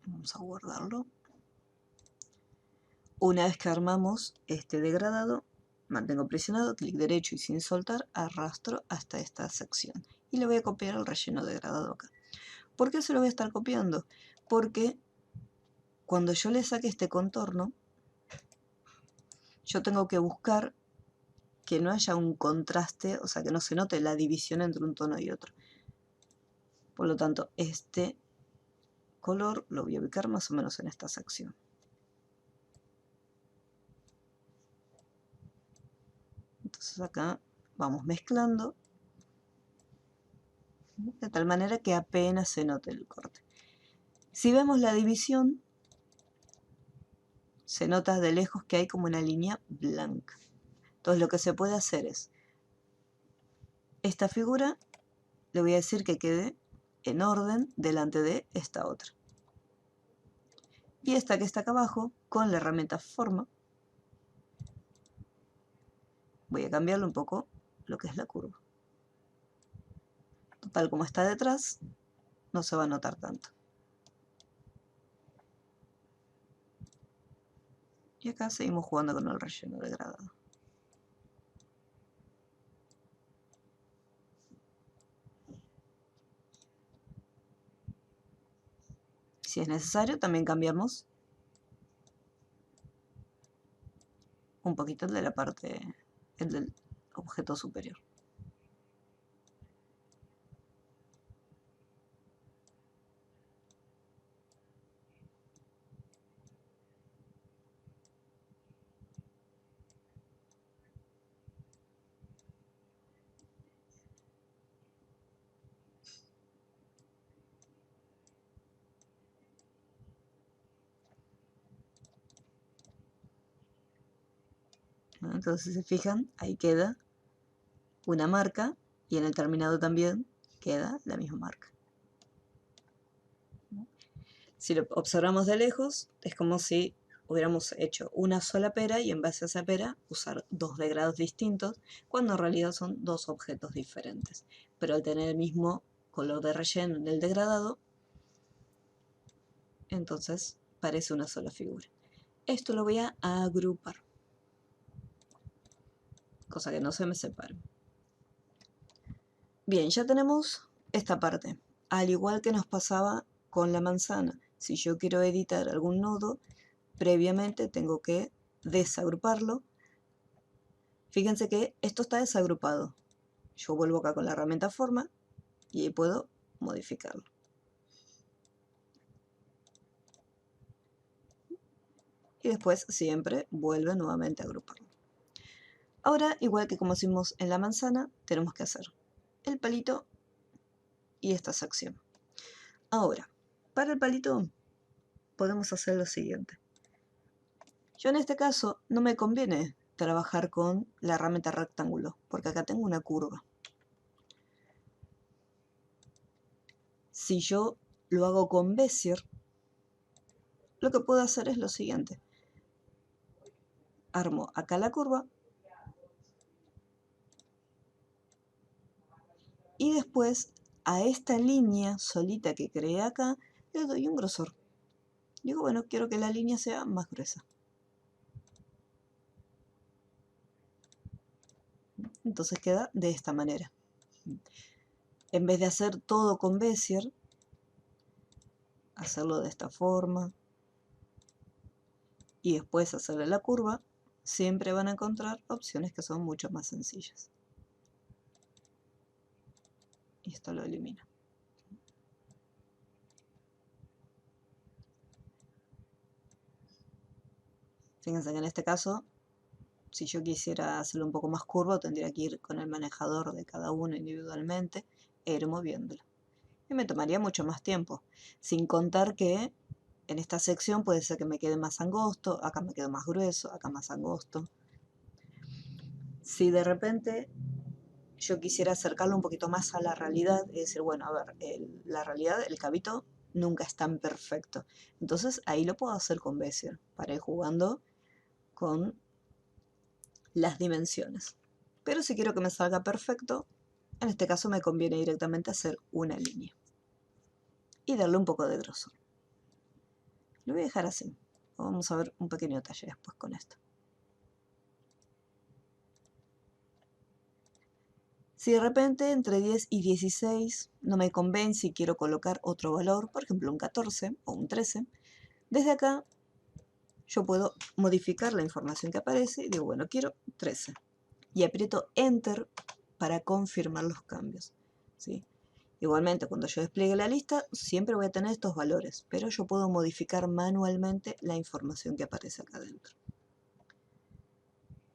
Vamos a guardarlo. Una vez que armamos este degradado, mantengo presionado, clic derecho y sin soltar, arrastro hasta esta sección. Y le voy a copiar el relleno degradado acá. ¿Por qué se lo voy a estar copiando? Porque cuando yo le saque este contorno, yo tengo que buscar que no haya un contraste, o sea, que no se note la división entre un tono y otro. Por lo tanto, este color lo voy a ubicar más o menos en esta sección. Entonces acá vamos mezclando de tal manera que apenas se note el corte. Si vemos la división, se nota de lejos que hay como una línea blanca. Entonces lo que se puede hacer es, esta figura le voy a decir que quede en orden delante de esta otra. Y esta que está acá abajo, con la herramienta forma, voy a cambiarle un poco lo que es la curva. Total, como está detrás, no se va a notar tanto. Y acá seguimos jugando con el relleno degradado. Si es necesario, también cambiamos un poquito el de la parte, el del objeto superior. Entonces, si se fijan, ahí queda una marca Y en el terminado también queda la misma marca. Si lo observamos de lejos, es como si hubiéramos hecho una sola pera y en base a esa pera usar dos degrados distintos, cuando en realidad son dos objetos diferentes. Pero al tener el mismo color de relleno en el degradado, entonces parece una sola figura. Esto lo voy a agrupar, cosa que no se me separe. Bien, ya tenemos esta parte. Al igual que nos pasaba con la manzana, si yo quiero editar algún nodo, previamente tengo que desagruparlo. Fíjense que esto está desagrupado. Yo vuelvo acá con la herramienta forma y ahí puedo modificarlo. Y después siempre vuelve nuevamente a agruparlo. Ahora, igual que como hicimos en la manzana, tenemos que hacer el palito y esta sección. Ahora, para el palito podemos hacer lo siguiente. Yo en este caso no me conviene trabajar con la herramienta rectángulo, porque acá tengo una curva. Si yo lo hago con Bezier, lo que puedo hacer es lo siguiente. Armo acá la curva y después a esta línea solita que creé acá le doy un grosor. Digo, bueno, quiero que la línea sea más gruesa. Entonces queda de esta manera. En vez de hacer todo con Bezier, hacerlo de esta forma y después hacerle la curva, siempre van a encontrar opciones que son mucho más sencillas. Y esto lo elimino. Fíjense que en este caso, si yo quisiera hacerlo un poco más curvo, tendría que ir con el manejador de cada uno individualmente e ir moviéndolo. Y me tomaría mucho más tiempo, sin contar que en esta sección puede ser que me quede más angosto, acá me quedo más grueso, acá más angosto. Si de repente yo quisiera acercarlo un poquito más a la realidad y decir, bueno, a ver, la realidad, el cabito nunca es tan perfecto. Entonces ahí lo puedo hacer con Bezier, para ir jugando con las dimensiones. Pero si quiero que me salga perfecto, en este caso me conviene directamente hacer una línea y darle un poco de grosor. Lo voy a dejar así. Vamos a ver un pequeño detalle después con esto. Si de repente entre 10 y 16 no me convence y quiero colocar otro valor, por ejemplo un 14 o un 13, desde acá yo puedo modificar la información que aparece y digo, bueno, quiero 13. Y aprieto Enter para confirmar los cambios, ¿sí? Igualmente, cuando yo despliegue la lista, siempre voy a tener estos valores, pero yo puedo modificar manualmente la información que aparece acá adentro.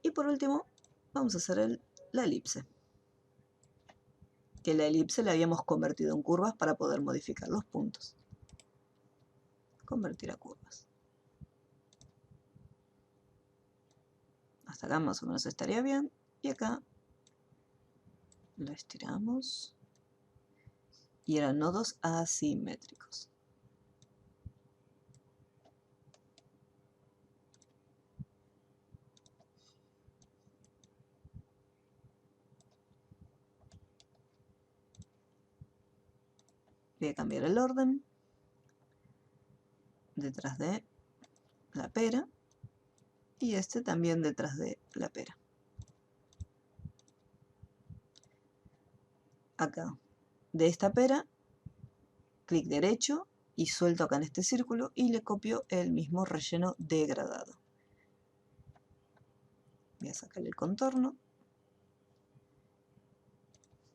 Y por último, vamos a hacer la elipse. Que la elipse la habíamos convertido en curvas para poder modificar los puntos. Convertir a curvas. Hasta acá más o menos estaría bien. Y acá lo estiramos. Y eran nodos asimétricos. Voy a cambiar el orden. Detrás de la pera. Y este también detrás de la pera. Acá, de esta pera, clic derecho y suelto acá en este círculo y le copio el mismo relleno degradado. Voy a sacarle el contorno.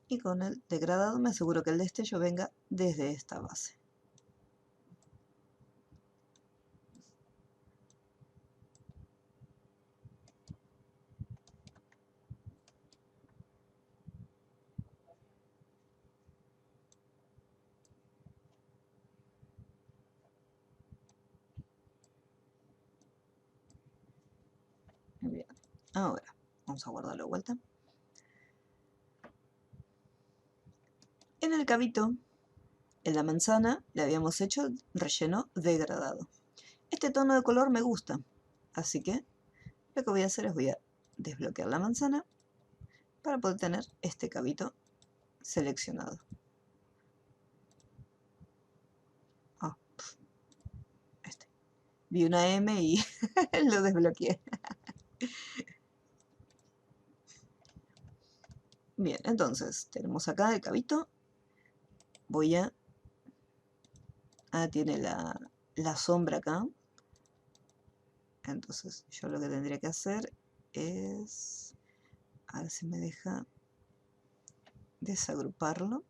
Y con el degradado me aseguro que el destello venga desde esta base. Bien, ahora vamos a guardarlo de vuelta. el cavito, en la manzana, le habíamos hecho relleno degradado. Este tono de color me gusta, así que lo que voy a hacer es voy a desbloquear la manzana para poder tener este cavito seleccionado. Ah, vi una M y lo desbloqueé. Bien, entonces tenemos acá el cavito. Voy a... tiene la sombra acá. Entonces yo lo que tendría que hacer es... A ver si me deja desagruparlo.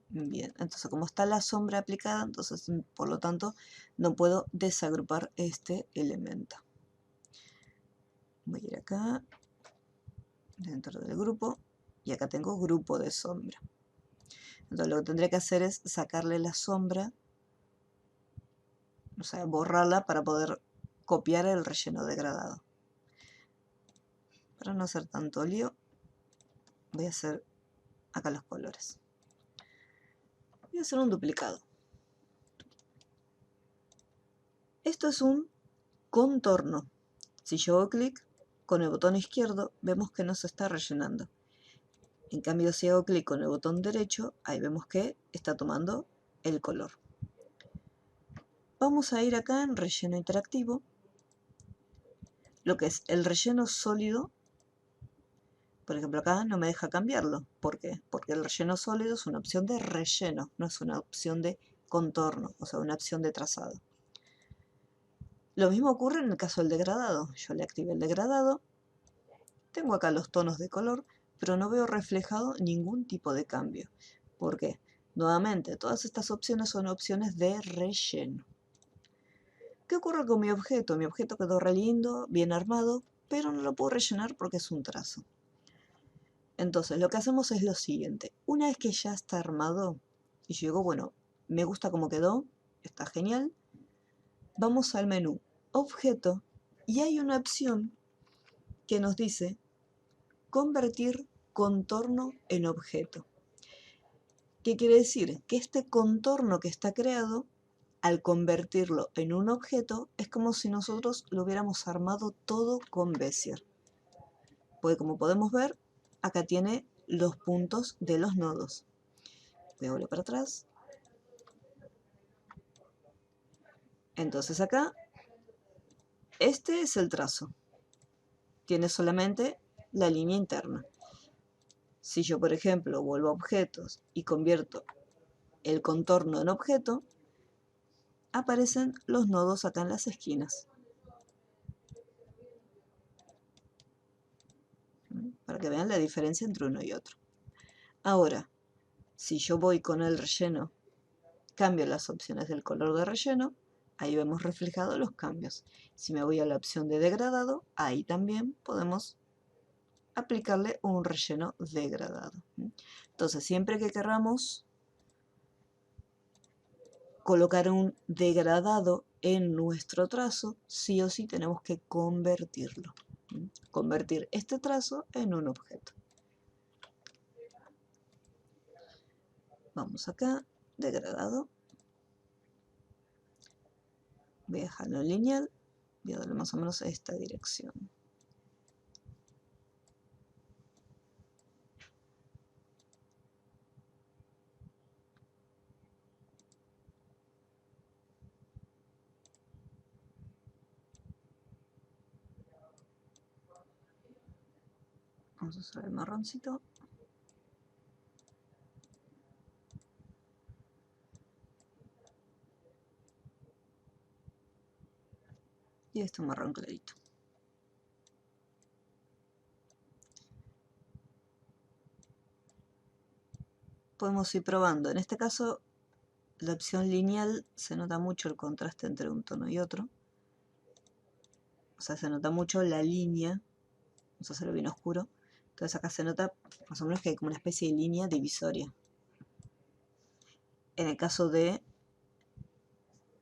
Bien, entonces como está la sombra aplicada, entonces por lo tanto no puedo desagrupar este elemento. Voy a ir acá, dentro del grupo, y acá tengo grupo de sombra. Entonces lo que tendré que hacer es sacarle la sombra, o sea, borrarla para poder copiar el relleno degradado. Para no hacer tanto lío, voy a hacer acá los colores. Voy a hacer un duplicado. Esto es un contorno. Si yo hago clic con el botón izquierdo, vemos que no se está rellenando. En cambio, si hago clic con el botón derecho, ahí vemos que está tomando el color. Vamos a ir acá en relleno interactivo. Lo que es el relleno sólido, por ejemplo acá no me deja cambiarlo. ¿Por qué? Porque el relleno sólido es una opción de relleno, no es una opción de contorno, o sea, una opción de trazado. Lo mismo ocurre en el caso del degradado. Yo le activé el degradado, tengo acá los tonos de color, pero no veo reflejado ningún tipo de cambio. ¿Por qué? Nuevamente, todas estas opciones son opciones de relleno. ¿Qué ocurre con mi objeto? Mi objeto quedó re lindo, bien armado, pero no lo puedo rellenar porque es un trazo. Entonces, lo que hacemos es lo siguiente. Una vez que ya está armado, y yo digo, bueno, me gusta cómo quedó, está genial, vamos al menú Objeto, y hay una opción que nos dice Convertir contorno en objeto. ¿Qué quiere decir? Que este contorno que está creado, al convertirlo en un objeto, es como si nosotros lo hubiéramos armado todo con Bezier. Pues como podemos ver, acá tiene los puntos de los nodos. Voy a volver para atrás. Entonces acá, este es el trazo. Tiene solamente la línea interna. Si yo, por ejemplo, vuelvo a objetos y convierto el contorno en objeto, aparecen los nodos acá en las esquinas. Para que vean la diferencia entre uno y otro. Ahora, si yo voy con el relleno, cambio las opciones del color de relleno, ahí vemos reflejados los cambios. Si me voy a la opción de degradado, ahí también podemos aplicarle un relleno degradado. Entonces, siempre que queramos colocar un degradado en nuestro trazo, sí o sí tenemos que convertirlo. Convertir este trazo en un objeto. Vamos acá, degradado. Voy a dejarlo en lineal. Voy a darle más o menos a esta dirección. Vamos a usar el marroncito. Y este marrón clarito. Podemos ir probando. En este caso, la opción lineal se nota mucho el contraste entre un tono y otro. O sea, se nota mucho la línea. Vamos a hacerlo bien oscuro. Entonces acá se nota más o menos que hay como una especie de línea divisoria. En el caso de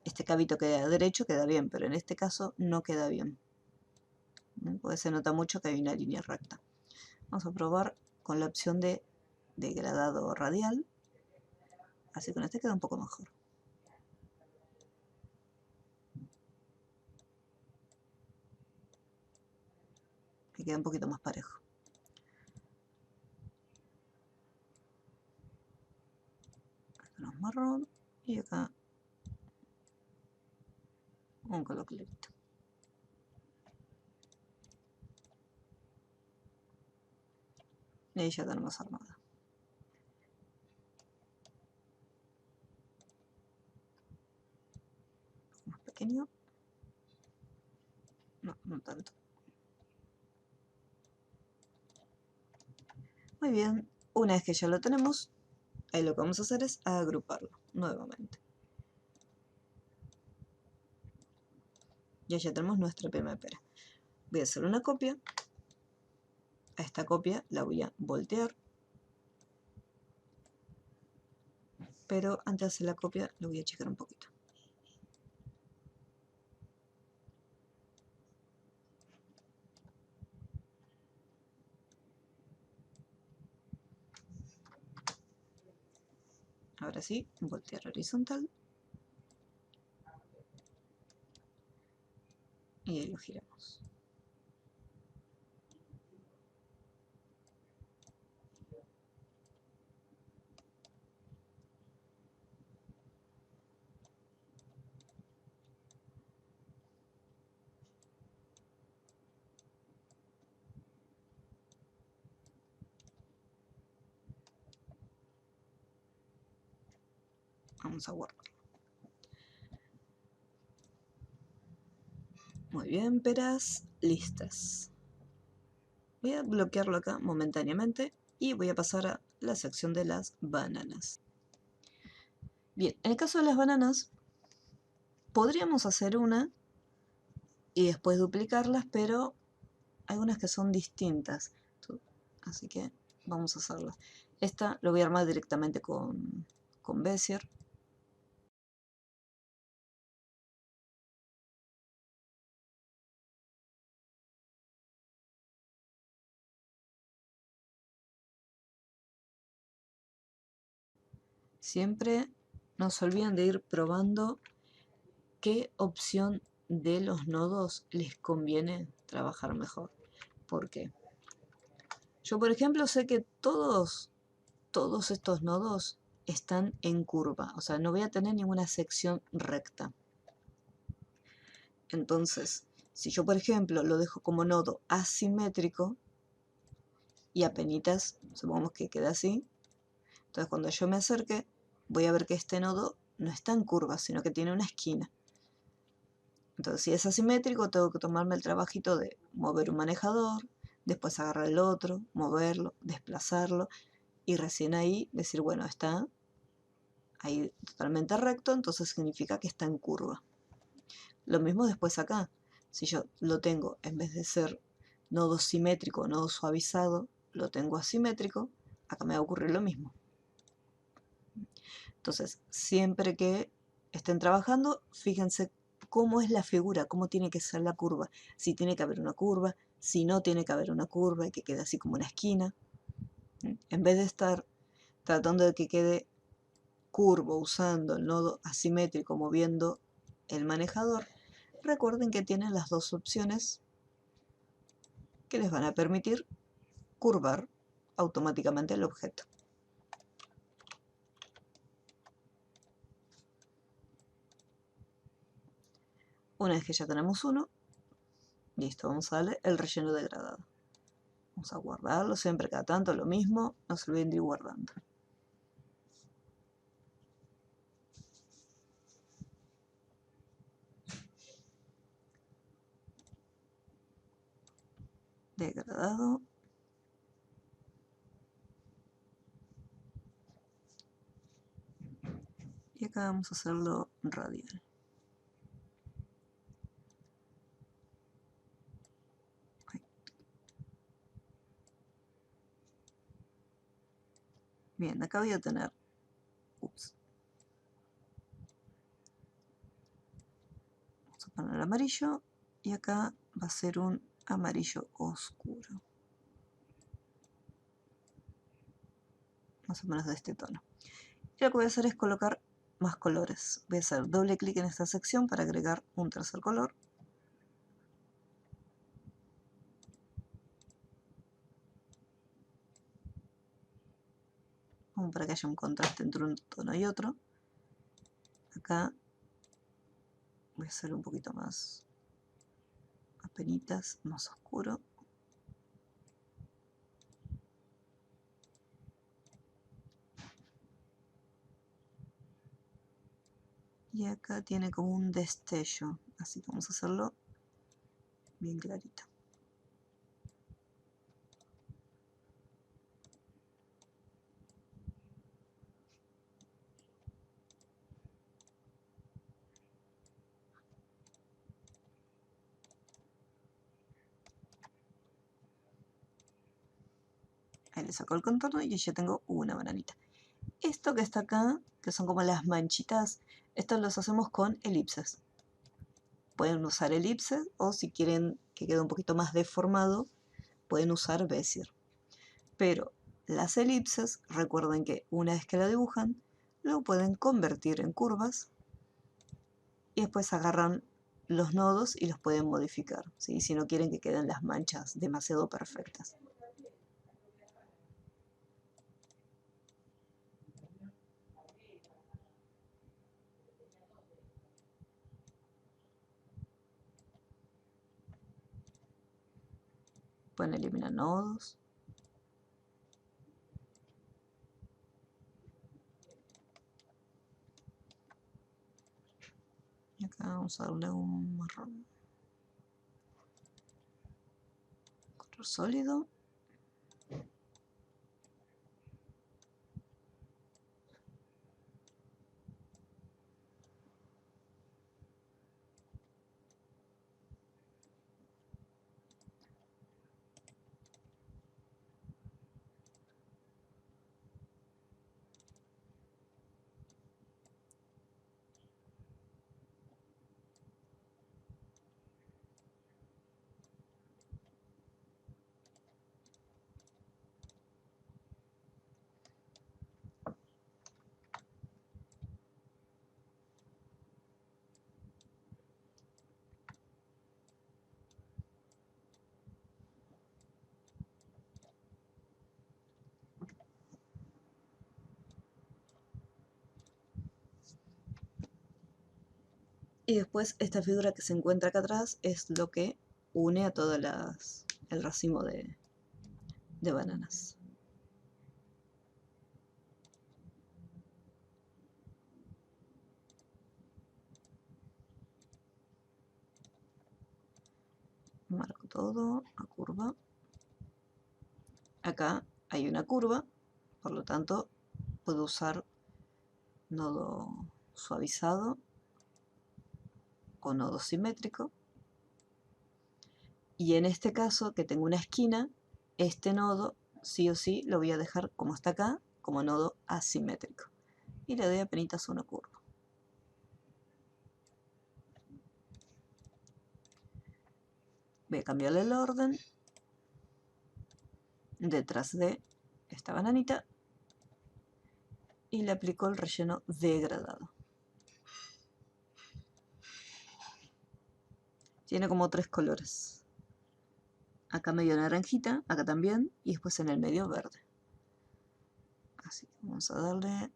este cabito que queda derecho, queda bien, pero en este caso no queda bien. Porque se nota mucho que hay una línea recta. Vamos a probar con la opción de degradado radial. Así que con este queda un poco mejor. Que queda un poquito más parejo. Acá es marrón y acá un color clarito. Y ahí ya tenemos armada. Más pequeño. No, no tanto. Muy bien, una vez que ya lo tenemos, ahí lo que vamos a hacer es agruparlo nuevamente. Ya tenemos nuestra primera pera. Voy a hacer una copia. A esta copia la voy a voltear. Pero antes de hacer la copia lo voy a achicar un poquito. Ahora sí, voltear horizontal. Y ahí lo giramos. Vamos a guardar. Muy bien, peras listas. Voy a bloquearlo acá momentáneamente y voy a pasar a la sección de las bananas. Bien, en el caso de las bananas, podríamos hacer una y después duplicarlas, pero hay unas que son distintas. Así que vamos a hacerlas. Esta lo voy a armar directamente con Bezier. Siempre no se olviden de ir probando qué opción de los nodos les conviene trabajar mejor. ¿Por qué? Yo, por ejemplo, sé que todos estos nodos están en curva, o sea, no voy a tener ninguna sección recta. Entonces, si yo, por ejemplo, lo dejo como nodo asimétrico y apenitas, supongamos que queda así, entonces cuando yo me acerque, voy a ver que este nodo no está en curva, sino que tiene una esquina. Entonces, si es asimétrico, tengo que tomarme el trabajito de mover un manejador, después agarrar el otro, moverlo, desplazarlo, y recién ahí decir, bueno, está ahí totalmente recto, entonces significa que está en curva. Lo mismo después acá. Si yo lo tengo, en vez de ser nodo simétrico o nodo suavizado, lo tengo asimétrico, acá me va a ocurrir lo mismo. Entonces, siempre que estén trabajando, fíjense cómo es la figura, cómo tiene que ser la curva. Si tiene que haber una curva, si no tiene que haber una curva y que quede así como una esquina. En vez de estar tratando de que quede curvo usando el nodo asimétrico moviendo el manejador, recuerden que tienen las dos opciones que les van a permitir curvar automáticamente el objeto. Una vez que ya tenemos uno, listo, vamos a darle el relleno degradado. Vamos a guardarlo, siempre cada tanto lo mismo, no se olviden de ir guardando. Degradado. Y acá vamos a hacerlo radial. Bien, acá voy a tener, vamos a poner amarillo y acá va a ser un amarillo oscuro. más o menos de este tono. Y lo que voy a hacer es colocar más colores. Voy a hacer doble clic en esta sección para agregar un tercer color. Como para que haya un contraste entre un tono y otro. Acá voy a hacer un poquito más, apenitas, más oscuro. Y acá tiene como un destello, así que vamos a hacerlo bien clarito. Ahí le saco el contorno y ya tengo una bananita. Esto que está acá, que son como las manchitas, estos los hacemos con elipses. Pueden usar elipses o si quieren que quede un poquito más deformado, pueden usar Bezier. Pero las elipses, recuerden que una vez que la dibujan, lo pueden convertir en curvas y después agarran los nodos y los pueden modificar, ¿sí? Si no quieren que queden las manchas demasiado perfectas. Pueden eliminar nodos. Y acá vamos a darle un marrón. Color sólido. Y después esta figura que se encuentra acá atrás es lo que une a todas el racimo de bananas. Marco todo a curva. Acá hay una curva, por lo tanto puedo usar nodo suavizado o nodo simétrico. Y en este caso, que tengo una esquina, este nodo sí o sí lo voy a dejar como está acá, como nodo asimétrico. Y le doy apenas una curva. Voy a cambiarle el orden detrás de esta bananita y le aplico el relleno degradado. Tiene como tres colores. Acá medio naranjita, acá también, y después en el medio verde. Así que vamos a darle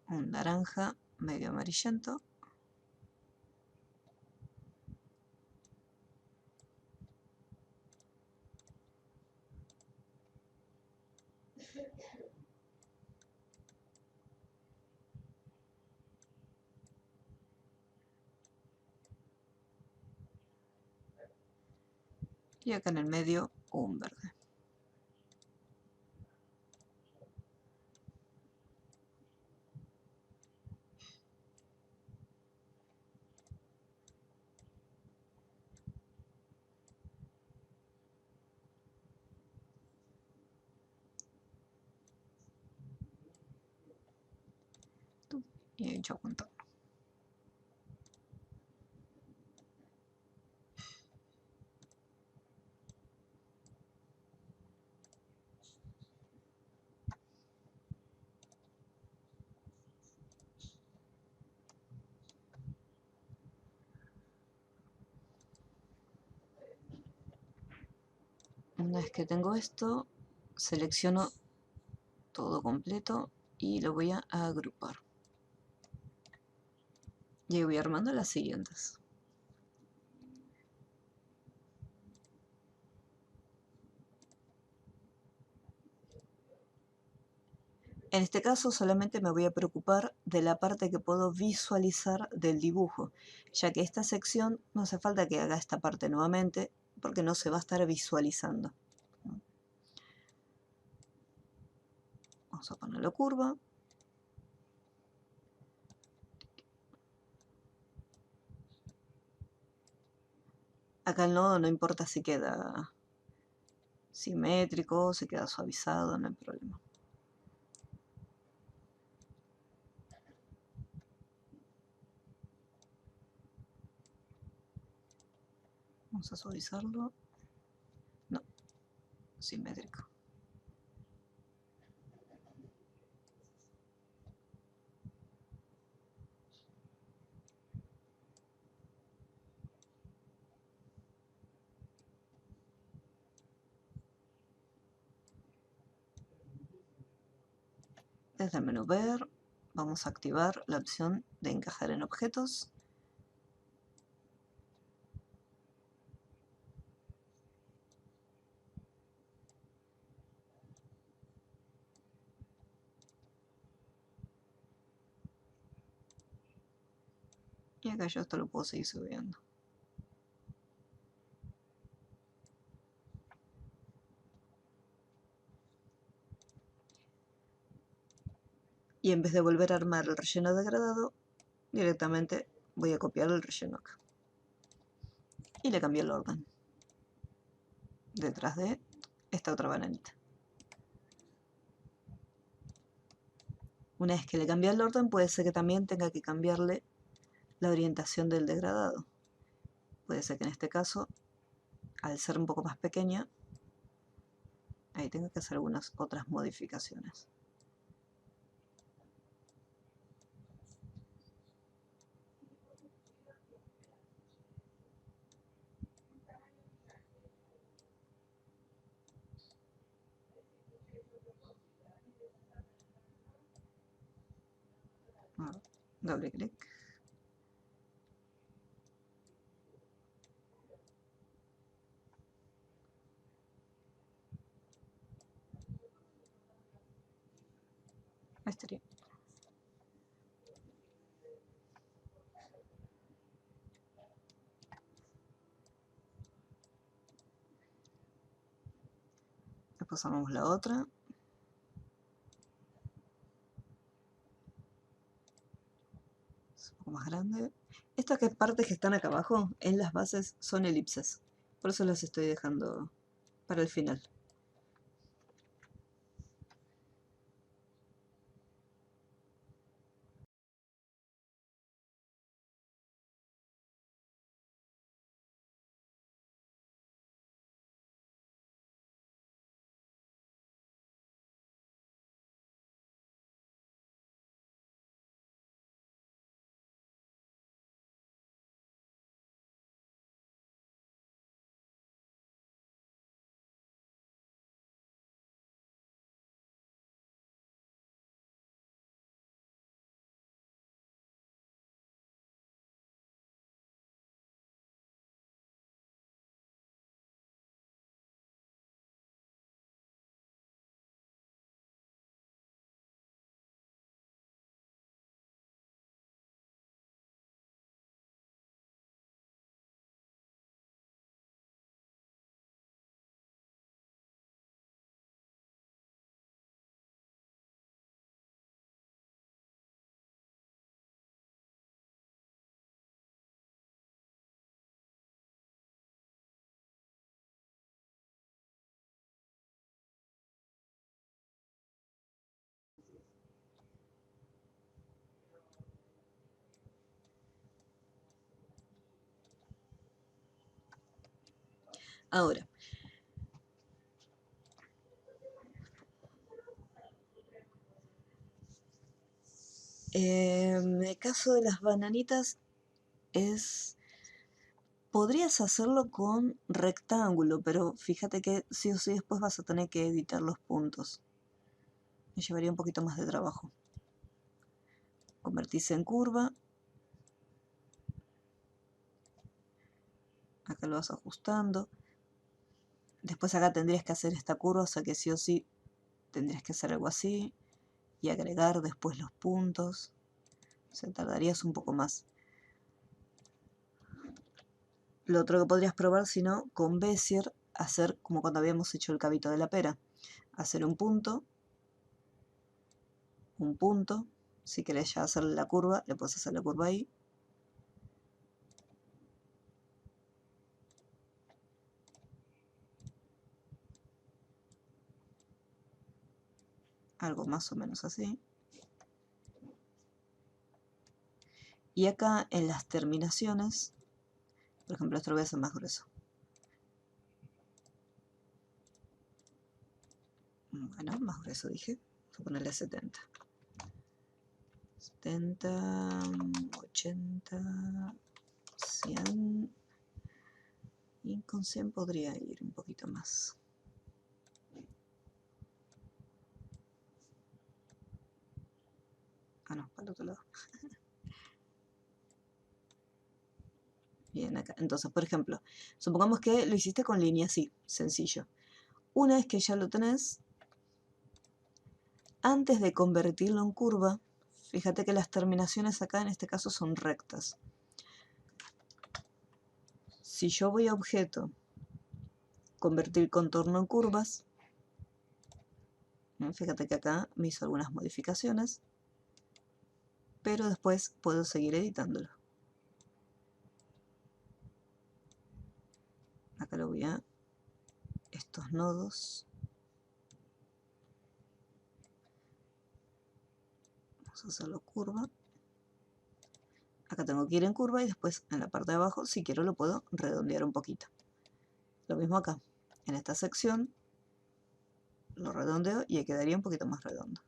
un naranja medio amarillento. Y acá en el medio un verde. Y he hecho contorno. Una vez que tengo esto, selecciono todo completo y lo voy a agrupar. Y voy armando las siguientes. En este caso solamente me voy a preocupar de la parte que puedo visualizar del dibujo, ya que esta sección no hace falta que haga esta parte nuevamente porque no se va a estar visualizando. Vamos a ponerlo curva. Acá el nodo no importa si queda simétrico, si queda suavizado, no hay problema. Vamos a suavizarlo. No, simétrico. Desde el menú Ver, vamos a activar la opción de encajar en objetos. Y acá yo esto lo puedo seguir subiendo. Y en vez de volver a armar el relleno degradado, directamente voy a copiar el relleno acá. Y le cambié el orden. Detrás de esta otra bananita. Una vez que le cambié el orden, puede ser que también tenga que cambiarle la orientación del degradado. Puede ser que en este caso, al ser un poco más pequeña, ahí tengo que hacer algunas otras modificaciones. Doble clic. Estaría. Después armamos la otra. Es un poco más grande. Estas partes que están acá abajo, en las bases, son elipses. Por eso las estoy dejando para el final. Ahora, en el caso de las bananitas es Podrías hacerlo con rectángulo, pero fíjate que sí o sí después vas a tener que editar los puntos. Me llevaría un poquito más de trabajo. Convertirse en curva. Acá lo vas ajustando. Después acá tendrías que hacer esta curva, o sea que sí o sí tendrías que hacer algo así. Y agregar después los puntos. O sea, tardarías un poco más. Lo otro que podrías probar, si no, con Bezier, hacer como cuando habíamos hecho el cabito de la pera. Hacer un punto. Si querés ya hacerle la curva, le puedes hacer la curva ahí. Algo más o menos así. Y acá en las terminaciones, por ejemplo, esto lo voy a hacer más grueso. Bueno, más grueso dije. Voy a ponerle 70. 70, 80, 100. Y con 100 podría ir un poquito más. Ah, no, para el otro lado. Bien, acá. Entonces, por ejemplo, supongamos que lo hiciste con línea así, sencillo. Una vez que ya lo tenés, antes de convertirlo en curva, fíjate que las terminaciones acá en este caso son rectas. Si yo voy a objeto, convertir contorno en curvas, fíjate que acá me hizo algunas modificaciones, pero después puedo seguir editándolo. Acá lo voy a estos nodos. Vamos a hacerlo curva. Acá tengo que ir en curva y después en la parte de abajo, si quiero, lo puedo redondear un poquito. Lo mismo acá. En esta sección lo redondeo y ahí quedaría un poquito más redondo.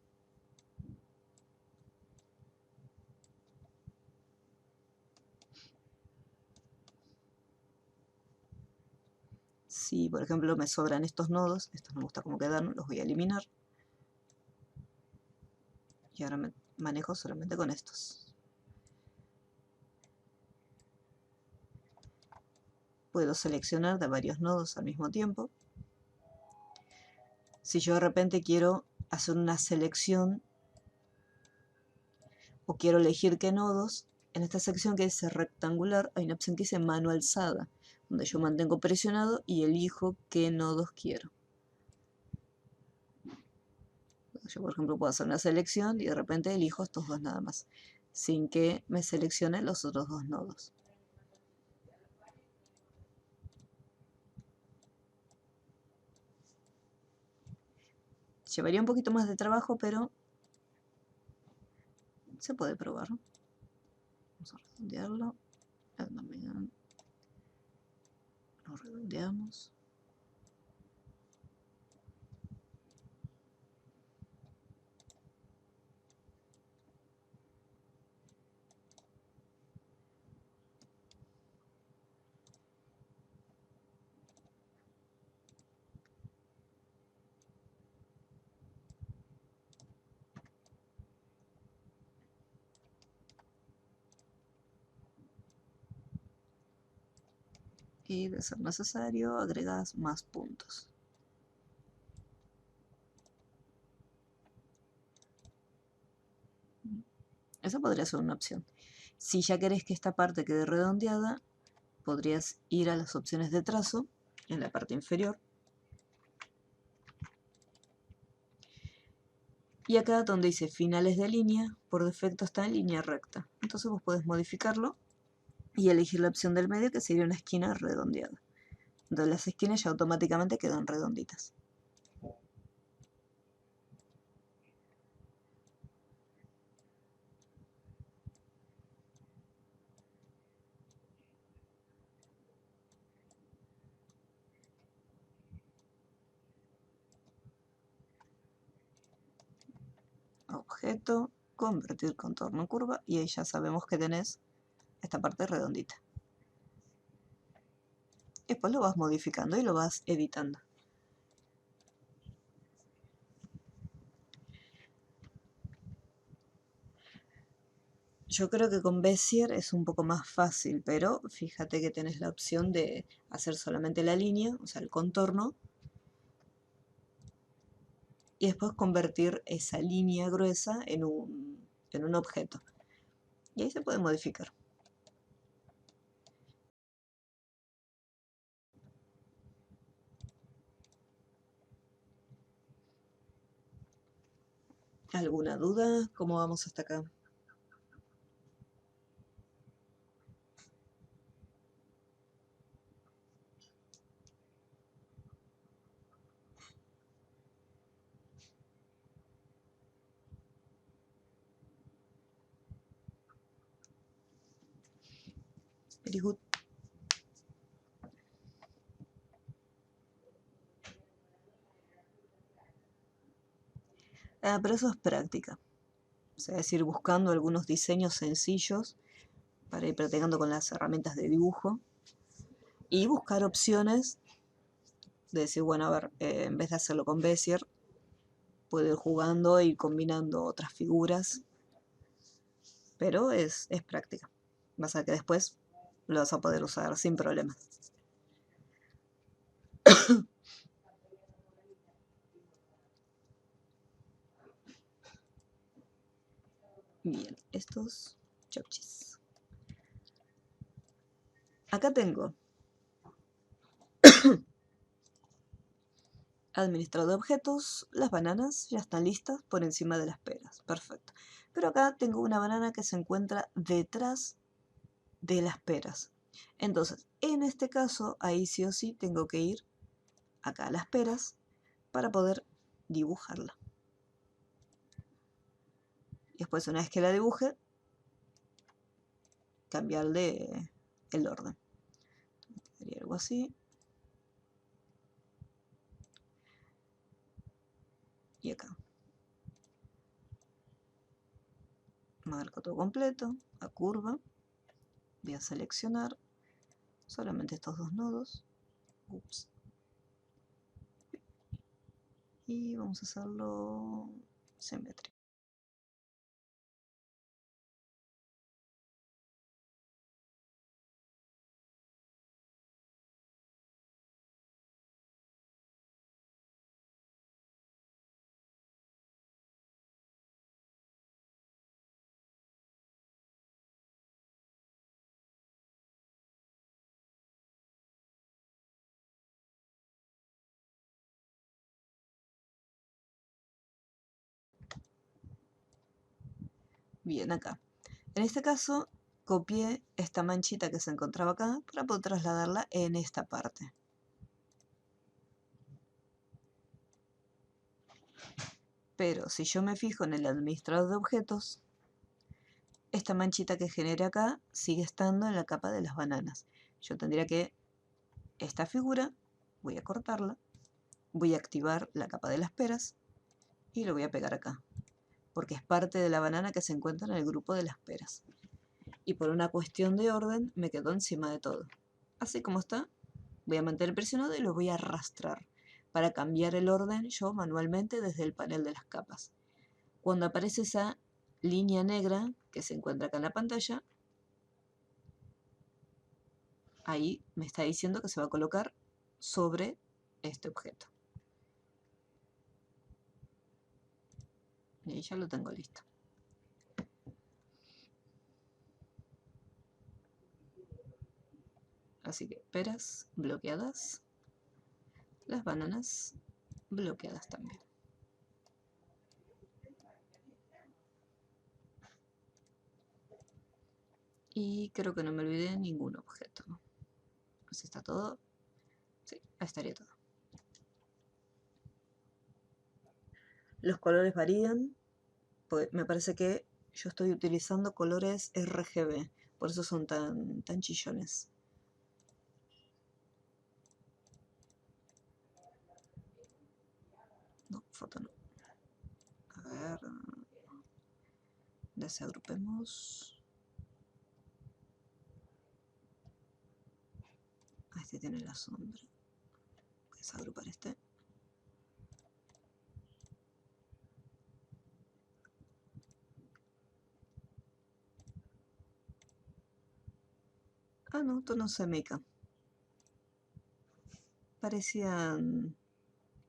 Si, por ejemplo, me sobran estos nodos, estos no me gusta cómo quedaron, los voy a eliminar. Y ahora me manejo solamente con estos. Puedo seleccionar de varios nodos al mismo tiempo. Si yo de repente quiero hacer una selección o quiero elegir qué nodos, en esta sección que dice rectangular hay una opción que dice mano alzada, donde yo mantengo presionado y elijo qué nodos quiero. Yo, por ejemplo, puedo hacer una selección y de repente elijo estos dos nada más, sin que me seleccione los otros dos nodos. Llevaría un poquito más de trabajo, pero se puede probar. Vamos a redondearlo. Lo redondeamos. Y de ser necesario, agregas más puntos. Esa podría ser una opción. Si ya querés que esta parte quede redondeada, podrías ir a las opciones de trazo en la parte inferior. Y acá donde dice finales de línea, por defecto está en línea recta. Entonces vos podés modificarlo y elegir la opción del medio, que sería una esquina redondeada. Entonces las esquinas ya automáticamente quedan redonditas. Objeto, convertir contorno en curva, y ahí ya sabemos que tenés esta parte redondita. y después lo vas modificando y lo vas editando. Yo creo que con Bezier es un poco más fácil, pero fíjate que tenés la opción de hacer solamente la línea, o sea, el contorno, y después convertir esa línea gruesa en un objeto. Y ahí se puede modificar. ¿Alguna duda? ¿Cómo vamos hasta acá? Very good. Pero eso es práctica. O sea, es ir buscando algunos diseños sencillos para ir practicando con las herramientas de dibujo y buscar opciones de decir, bueno, a ver, en vez de hacerlo con Bezier, puedo ir jugando y combinando otras figuras, pero es práctica. Vas a ver que después lo vas a poder usar sin problema. Bien, estos chopchis. Acá tengo administrador de objetos, las bananas ya están listas por encima de las peras, perfecto. Pero acá tengo una banana que se encuentra detrás de las peras. Entonces, en este caso, ahí sí o sí tengo que ir acá a las peras para poder dibujarla. Y después, una vez que la dibuje, cambiarle el orden. Sería algo así. Y acá. Marco todo completo, a curva. Voy a seleccionar solamente estos dos nodos. Ups. Y vamos a hacerlo simétrico. Bien, acá. En este caso, copié esta manchita que se encontraba acá para poder trasladarla en esta parte. Pero si yo me fijo en el administrador de objetos, esta manchita que genere acá sigue estando en la capa de las bananas. Yo tendría que, esta figura, voy a cortarla, voy a activar la capa de las peras y lo voy a pegar acá, porque es parte de la banana que se encuentra en el grupo de las peras. Y por una cuestión de orden me quedó encima de todo. Así como está, voy a mantener presionado y lo voy a arrastrar para cambiar el orden yo manualmente desde el panel de las capas. Cuando aparece esa línea negra que se encuentra acá en la pantalla, ahí me está diciendo que se va a colocar sobre este objeto. Y ahí ya lo tengo listo. Así que peras bloqueadas, las bananas bloqueadas también. Y creo que no me olvidé ningún objeto. Así está todo. Sí, ahí estaría todo. Los colores varían, pues me parece que yo estoy utilizando colores RGB, por eso son tan chillones. No, foto no. A ver, desagrupemos. Este tiene la sombra. Voy a desagrupar este. Ah, no, tono semica. Parecían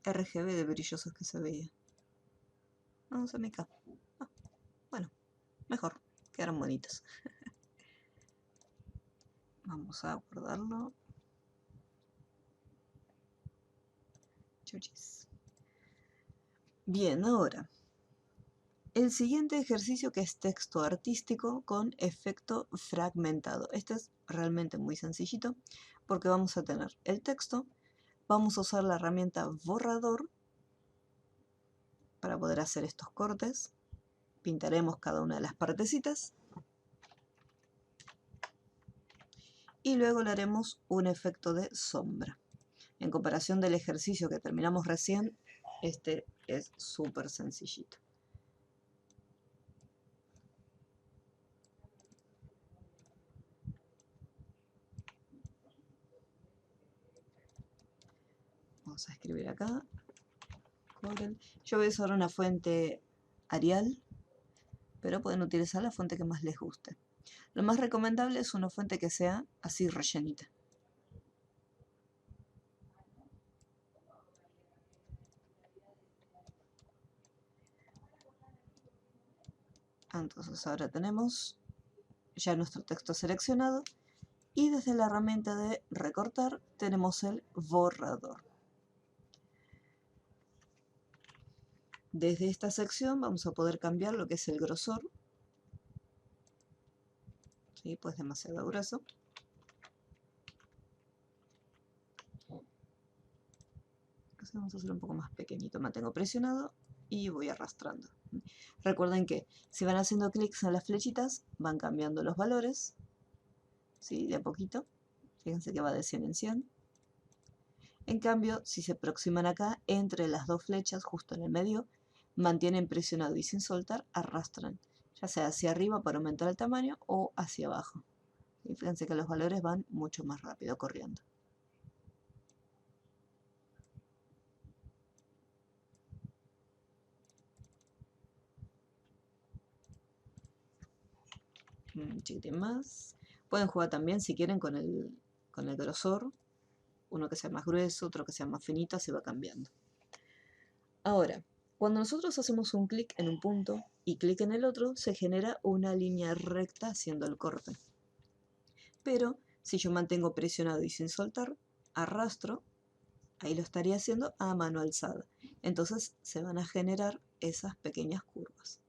RGB de brillosos que se veía. No, semica. Ah, bueno, mejor. Quedaron bonitos. Vamos a guardarlo. Chuchis. Bien, ahora. El siguiente ejercicio, que es texto artístico con efecto fragmentado. Este es realmente muy sencillito porque vamos a tener el texto, vamos a usar la herramienta borrador para poder hacer estos cortes, pintaremos cada una de las partecitas y luego le haremos un efecto de sombra. En comparación del ejercicio que terminamos recién, este es súper sencillito. Vamos a escribir acá. Corel. Yo voy a usar una fuente Arial, pero pueden utilizar la fuente que más les guste. Lo más recomendable es una fuente que sea así rellenita. Entonces ahora tenemos ya nuestro texto seleccionado y desde la herramienta de recortar tenemos el borrador. Desde esta sección vamos a poder cambiar lo que es el grosor. ¿Sí? Pues demasiado grueso. Así vamos a hacer un poco más pequeñito. Mantengo presionado y voy arrastrando. Recuerden que si van haciendo clics en las flechitas, van cambiando los valores. ¿Sí? De a poquito. Fíjense que va de 100 en 100. En cambio, si se aproximan acá, entre las dos flechas, justo en el medio, mantienen presionado y sin soltar, arrastran, ya sea hacia arriba para aumentar el tamaño o hacia abajo. Y fíjense que los valores van mucho más rápido corriendo. Un chiquitín más. Pueden jugar también, si quieren, con el grosor. Uno que sea más grueso, otro que sea más finito, se va cambiando. Ahora, cuando nosotros hacemos un clic en un punto y clic en el otro, se genera una línea recta haciendo el corte. Pero si yo mantengo presionado y sin soltar, arrastro, ahí lo estaría haciendo a mano alzada. Entonces se van a generar esas pequeñas curvas.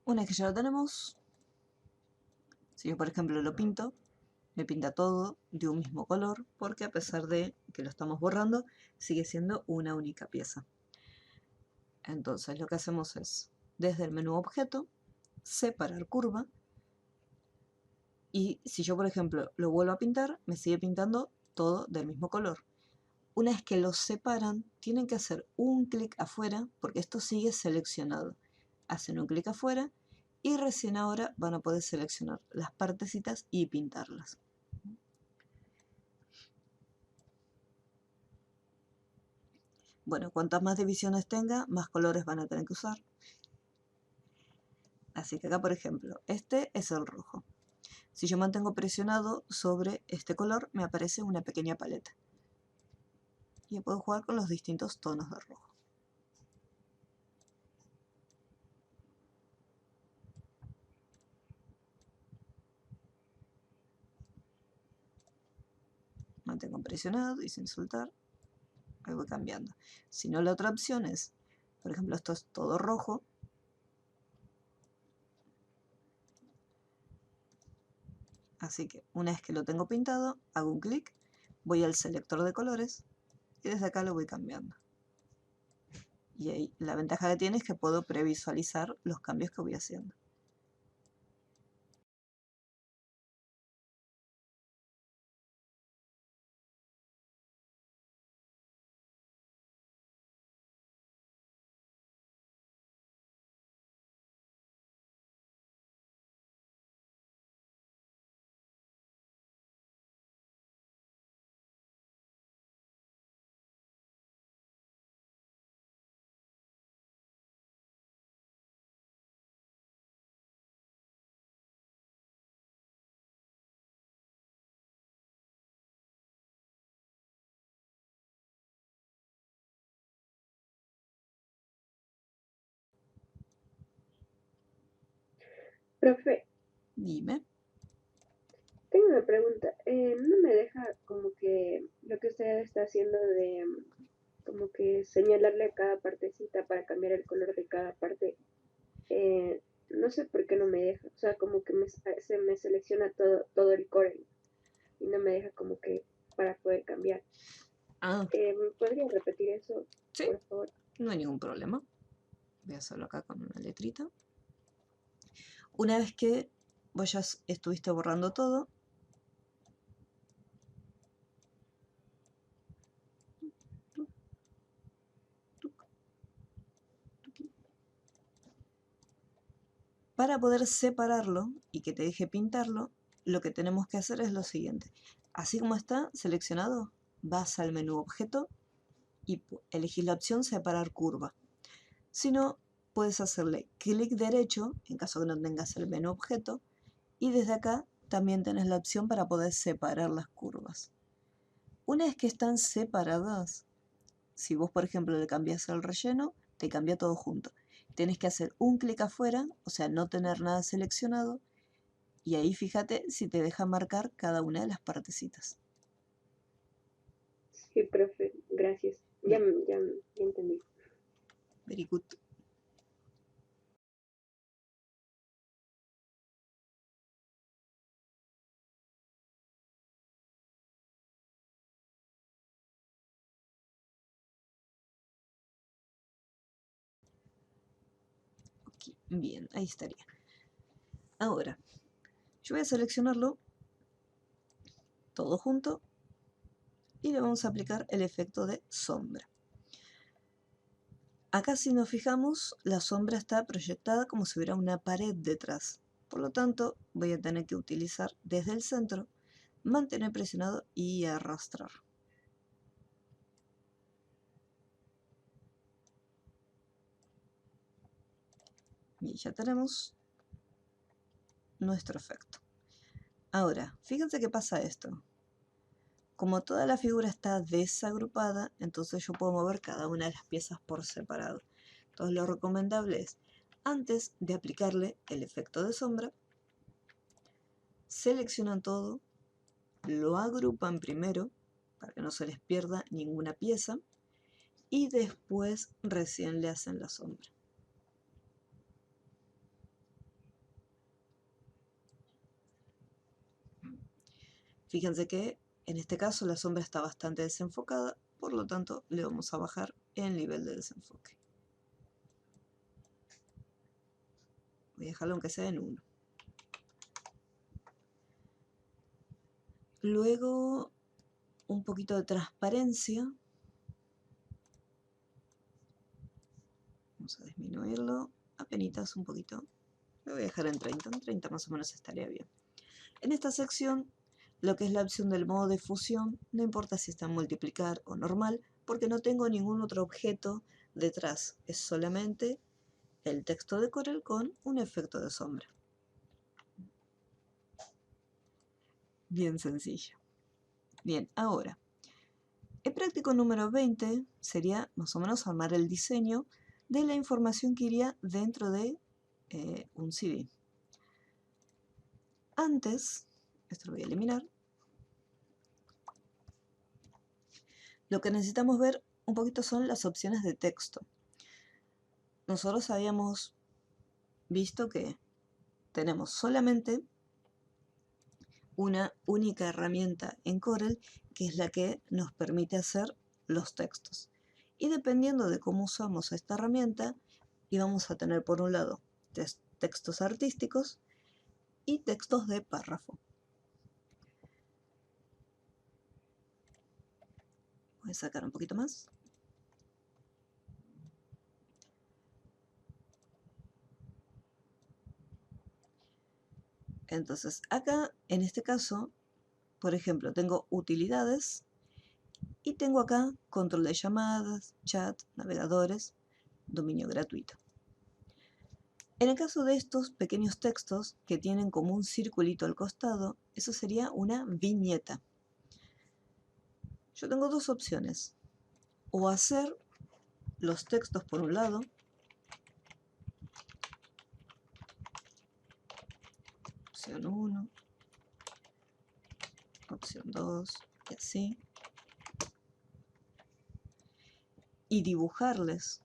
Una vez que ya lo tenemos, si yo por ejemplo lo pinto, me pinta todo de un mismo color, porque a pesar de que lo estamos borrando, sigue siendo una única pieza. Entonces lo que hacemos es, desde el menú objeto, separar curva, y si yo por ejemplo lo vuelvo a pintar, me sigue pintando todo del mismo color. Una vez que los separan, tienen que hacer un clic afuera, porque esto sigue seleccionado. Hacen un clic afuera y recién ahora van a poder seleccionar las partecitas y pintarlas. Bueno, cuantas más divisiones tenga, más colores van a tener que usar. Así que acá, por ejemplo, este es el rojo. Si yo mantengo presionado sobre este color, me aparece una pequeña paleta. Y puedo jugar con los distintos tonos de rojo. Mantengo presionado y sin soltar. Ahí voy cambiando. Si no, la otra opción es, por ejemplo, esto es todo rojo. Así que una vez que lo tengo pintado, hago un clic, voy al selector de colores y desde acá lo voy cambiando. Y ahí la ventaja que tiene es que puedo previsualizar los cambios que voy haciendo. Profe, Dime. tengo una pregunta. No me deja como que lo que usted está haciendo de como que señalarle a cada partecita para cambiar el color de cada parte. No sé por qué no me deja. O sea, como que se me selecciona todo el core y no me deja como que para poder cambiar. Ah, ¿Me podría repetir eso, sí, por favor? no hay ningún problema. Voy a hacerlo acá con una letrita. Una vez que vos ya estuviste borrando todo, para poder separarlo y que te deje pintarlo, lo que tenemos que hacer es lo siguiente. Así como está seleccionado, vas al menú Objeto y elegís la opción Separar curva. Si no, puedes hacerle clic derecho, en caso que no tengas el menú Objeto, y desde acá también tenés la opción para poder separar las curvas. Una vez que están separadas, si vos por ejemplo le cambias el relleno, te cambia todo junto. Tenés que hacer un clic afuera, o sea, no tener nada seleccionado, y ahí fíjate si te deja marcar cada una de las partecitas. Sí, profe, gracias. Bien, Ya entendí. very good. Okay, bien, ahí estaría. Ahora, yo voy a seleccionarlo todo junto y le vamos a aplicar el efecto de sombra. Acá si nos fijamos, la sombra está proyectada como si hubiera una pared detrás. Por lo tanto, voy a tener que utilizar desde el centro, mantener presionado y arrastrar. Y ya tenemos nuestro efecto. Ahora, fíjense qué pasa esto. Como toda la figura está desagrupada, entonces yo puedo mover cada una de las piezas por separado. Entonces lo recomendable es, antes de aplicarle el efecto de sombra, seleccionan todo, lo agrupan primero, para que no se les pierda ninguna pieza, y después recién le hacen la sombra. Fíjense que en este caso la sombra está bastante desenfocada, por lo tanto le vamos a bajar el nivel de desenfoque. Voy a dejarlo aunque sea en 1. Luego un poquito de transparencia. Vamos a disminuirlo apenas un poquito. Lo voy a dejar en 30. En 30 más o menos estaría bien. En esta sección, lo que es la opción del modo de fusión, no importa si está en multiplicar o normal, porque no tengo ningún otro objeto detrás. Es solamente el texto de Corel con un efecto de sombra. Bien sencillo. Bien, ahora, el práctico número 20 sería más o menos armar el diseño de la información que iría dentro de un CD. Antes, esto lo voy a eliminar, lo que necesitamos ver un poquito son las opciones de texto. Nosotros habíamos visto que tenemos solamente una única herramienta en Corel, que es la que nos permite hacer los textos. Y dependiendo de cómo usamos esta herramienta, íbamos a tener por un lado textos artísticos y textos de párrafo. Voy a sacar un poquito más. Entonces, acá, en este caso, por ejemplo, tengo utilidades y tengo acá control de llamadas, chat, navegadores, dominio gratuito. En el caso de estos pequeños textos que tienen como un circulito al costado, eso sería una viñeta. Yo tengo dos opciones. O hacer los textos por un lado, opción 1, opción 2 y así, y dibujarles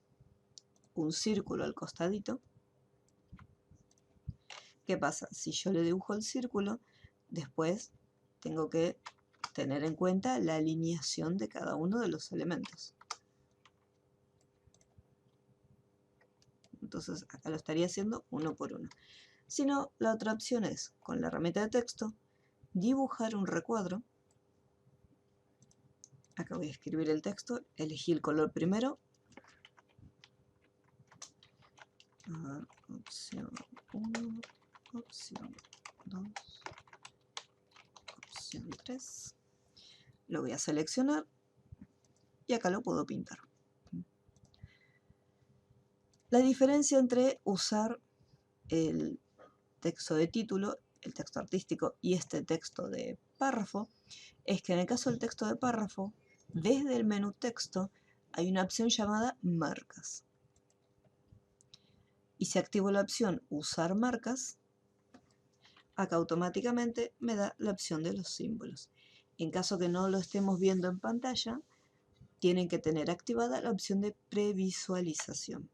un círculo al costadito. ¿Qué pasa? Si yo le dibujo el círculo, después tengo que tener en cuenta la alineación de cada uno de los elementos. Entonces acá lo estaría haciendo uno por uno. Si no, la otra opción es, con la herramienta de texto, dibujar un recuadro. Acá voy a escribir el texto, elegí el color primero. Opción 1, opción 2, opción 3. Lo voy a seleccionar y acá lo puedo pintar. La diferencia entre usar el texto de título, el texto artístico y este texto de párrafo es que en el caso del texto de párrafo, desde el menú texto hay una opción llamada marcas. Y si activo la opción usar marcas, acá automáticamente me da la opción de los símbolos. En caso que no lo estemos viendo en pantalla, tienen que tener activada la opción de previsualización.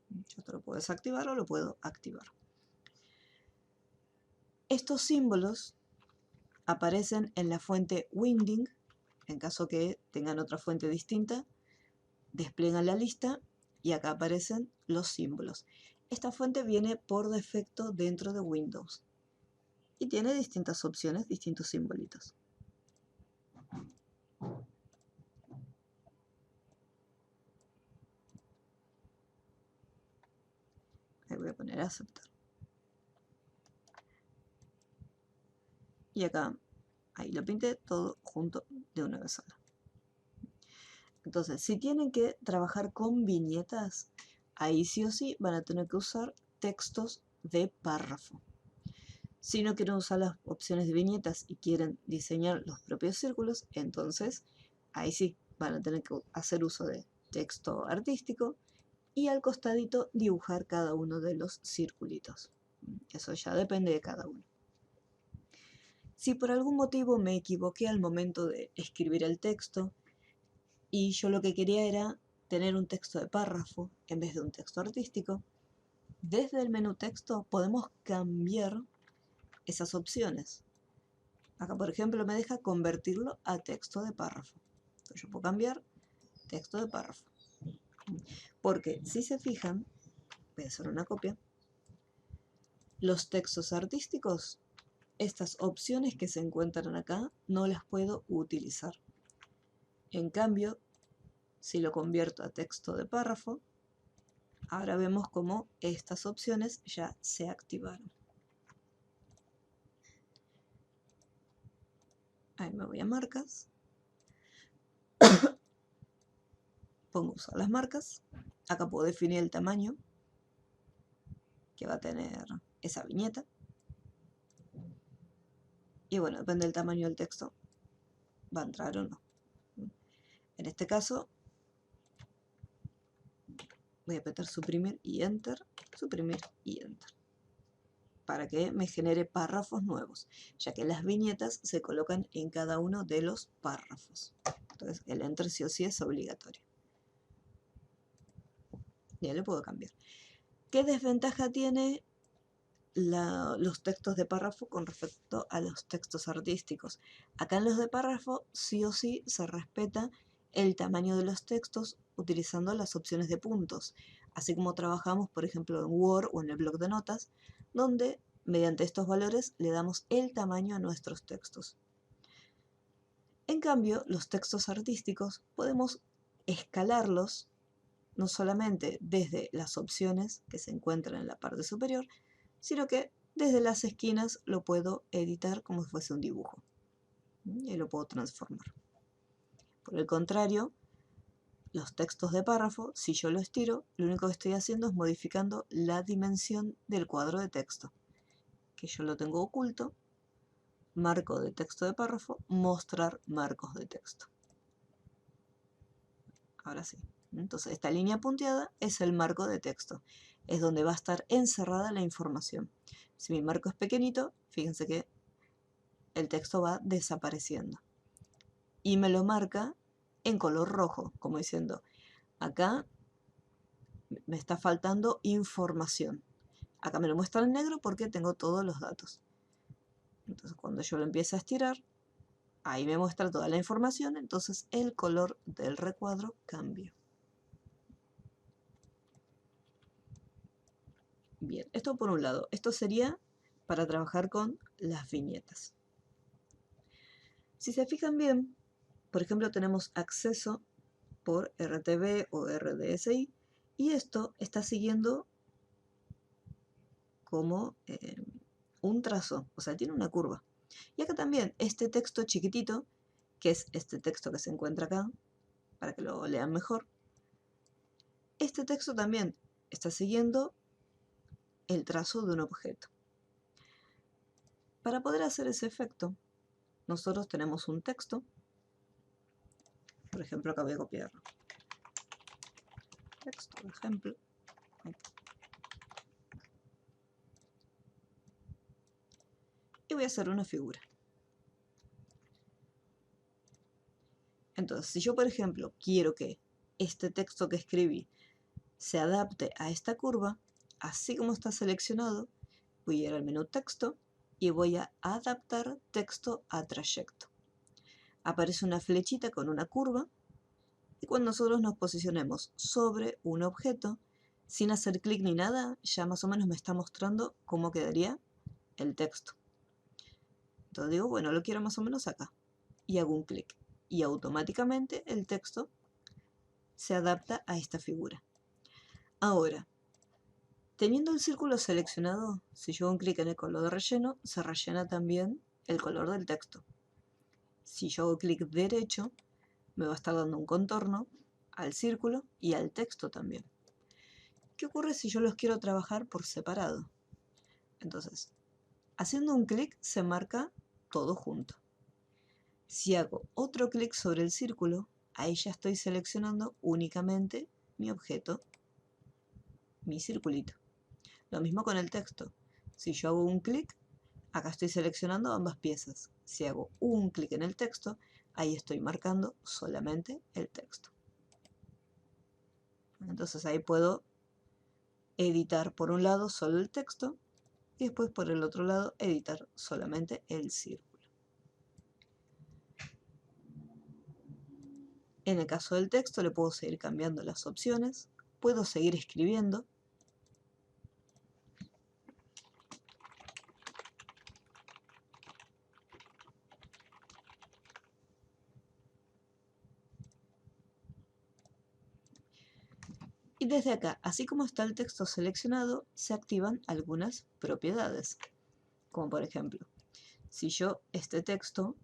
Yo te lo puedo desactivar o lo puedo activar. Estos símbolos aparecen en la fuente Winding. En caso que tengan otra fuente distinta, despliegan la lista y acá aparecen los símbolos. Esta fuente viene por defecto dentro de Windows y tiene distintas opciones, distintos simbolitos. Ahí voy a poner a aceptar. Y acá, ahí lo pinté todo junto de una vez sola. Entonces, si tienen que trabajar con viñetas, ahí sí o sí van a tener que usar textos de párrafo. Si no quieren usar las opciones de viñetas y quieren diseñar los propios círculos, entonces ahí sí van a tener que hacer uso de texto artístico y al costadito dibujar cada uno de los circulitos. Eso ya depende de cada uno. Si por algún motivo me equivoqué al momento de escribir el texto y yo lo que quería era tener un texto de párrafo en vez de un texto artístico, desde el menú texto podemos cambiar esas opciones. Acá, por ejemplo, me deja convertirlo a texto de párrafo. Entonces yo puedo cambiar texto de párrafo. Porque si se fijan, voy a hacer una copia, los textos artísticos, estas opciones que se encuentran acá, no las puedo utilizar. En cambio, si lo convierto a texto de párrafo, ahora vemos cómo estas opciones ya se activaron. Ahí me voy a marcas. pongo usar las marcas. Acá puedo definir el tamaño que va a tener esa viñeta. Y bueno, depende del tamaño del texto, va a entrar o no. En este caso, voy a apretar suprimir y enter, suprimir y enter, para que me genere párrafos nuevos, ya que las viñetas se colocan en cada uno de los párrafos. Entonces el enter sí o sí es obligatorio. Ya le puedo cambiar. ¿Qué desventaja tiene los textos de párrafo con respecto a los textos artísticos? Acá en los de párrafo sí o sí se respeta el tamaño de los textos utilizando las opciones de puntos, así como trabajamos por ejemplo en Word o en el bloc de notas, donde mediante estos valores le damos el tamaño a nuestros textos. En cambio, los textos artísticos podemos escalarlos no solamente desde las opciones que se encuentran en la parte superior, sino que desde las esquinas lo puedo editar como si fuese un dibujo. Y lo puedo transformar. Por el contrario, los textos de párrafo, si yo lo estiro, lo único que estoy haciendo es modificando la dimensión del cuadro de texto, que yo lo tengo oculto, marco de texto de párrafo, mostrar marcos de texto. Ahora sí. Entonces esta línea punteada es el marco de texto, es donde va a estar encerrada la información. Si mi marco es pequeñito, fíjense que el texto va desapareciendo. Y me lo marca en color rojo, como diciendo, acá me está faltando información. Acá me lo muestra en negro porque tengo todos los datos. Entonces cuando yo lo empiezo a estirar, ahí me muestra toda la información, entonces el color del recuadro cambia. Bien, esto por un lado. Esto sería para trabajar con las viñetas. Si se fijan bien, por ejemplo, tenemos acceso por RTB o RDSI y esto está siguiendo como un trazo, o sea, tiene una curva. Y acá también, este texto chiquitito, que es este texto que se encuentra acá, para que lo lean mejor, este texto también está siguiendo el trazo de un objeto. Para poder hacer ese efecto, nosotros tenemos un texto. Por ejemplo, acá voy a copiarlo. Texto, por ejemplo. Y voy a hacer una figura. Entonces, si yo, por ejemplo, quiero que este texto que escribí se adapte a esta curva, así como está seleccionado, voy a ir al menú texto y voy a adaptar texto a trayecto. Aparece una flechita con una curva y cuando nosotros nos posicionemos sobre un objeto, sin hacer clic ni nada, ya más o menos me está mostrando cómo quedaría el texto. Entonces digo, bueno, lo quiero más o menos acá. Y hago un clic. Y automáticamente el texto se adapta a esta figura. Ahora, teniendo el círculo seleccionado, si yo hago un clic en el color de relleno, se rellena también el color del texto. Si yo hago clic derecho, me va a estar dando un contorno al círculo y al texto también. ¿Qué ocurre si yo los quiero trabajar por separado? Entonces, haciendo un clic se marca todo junto. Si hago otro clic sobre el círculo, ahí ya estoy seleccionando únicamente mi objeto, mi circulito. Lo mismo con el texto. Si yo hago un clic, acá estoy seleccionando ambas piezas. Si hago un clic en el texto, ahí estoy marcando solamente el texto. Entonces ahí puedo editar por un lado solo el texto y después por el otro lado editar solamente el círculo. En el caso del texto le puedo seguir cambiando las opciones, puedo seguir escribiendo. Y desde acá, así como está el texto seleccionado, se activan algunas propiedades. Como por ejemplo, si yo este texto,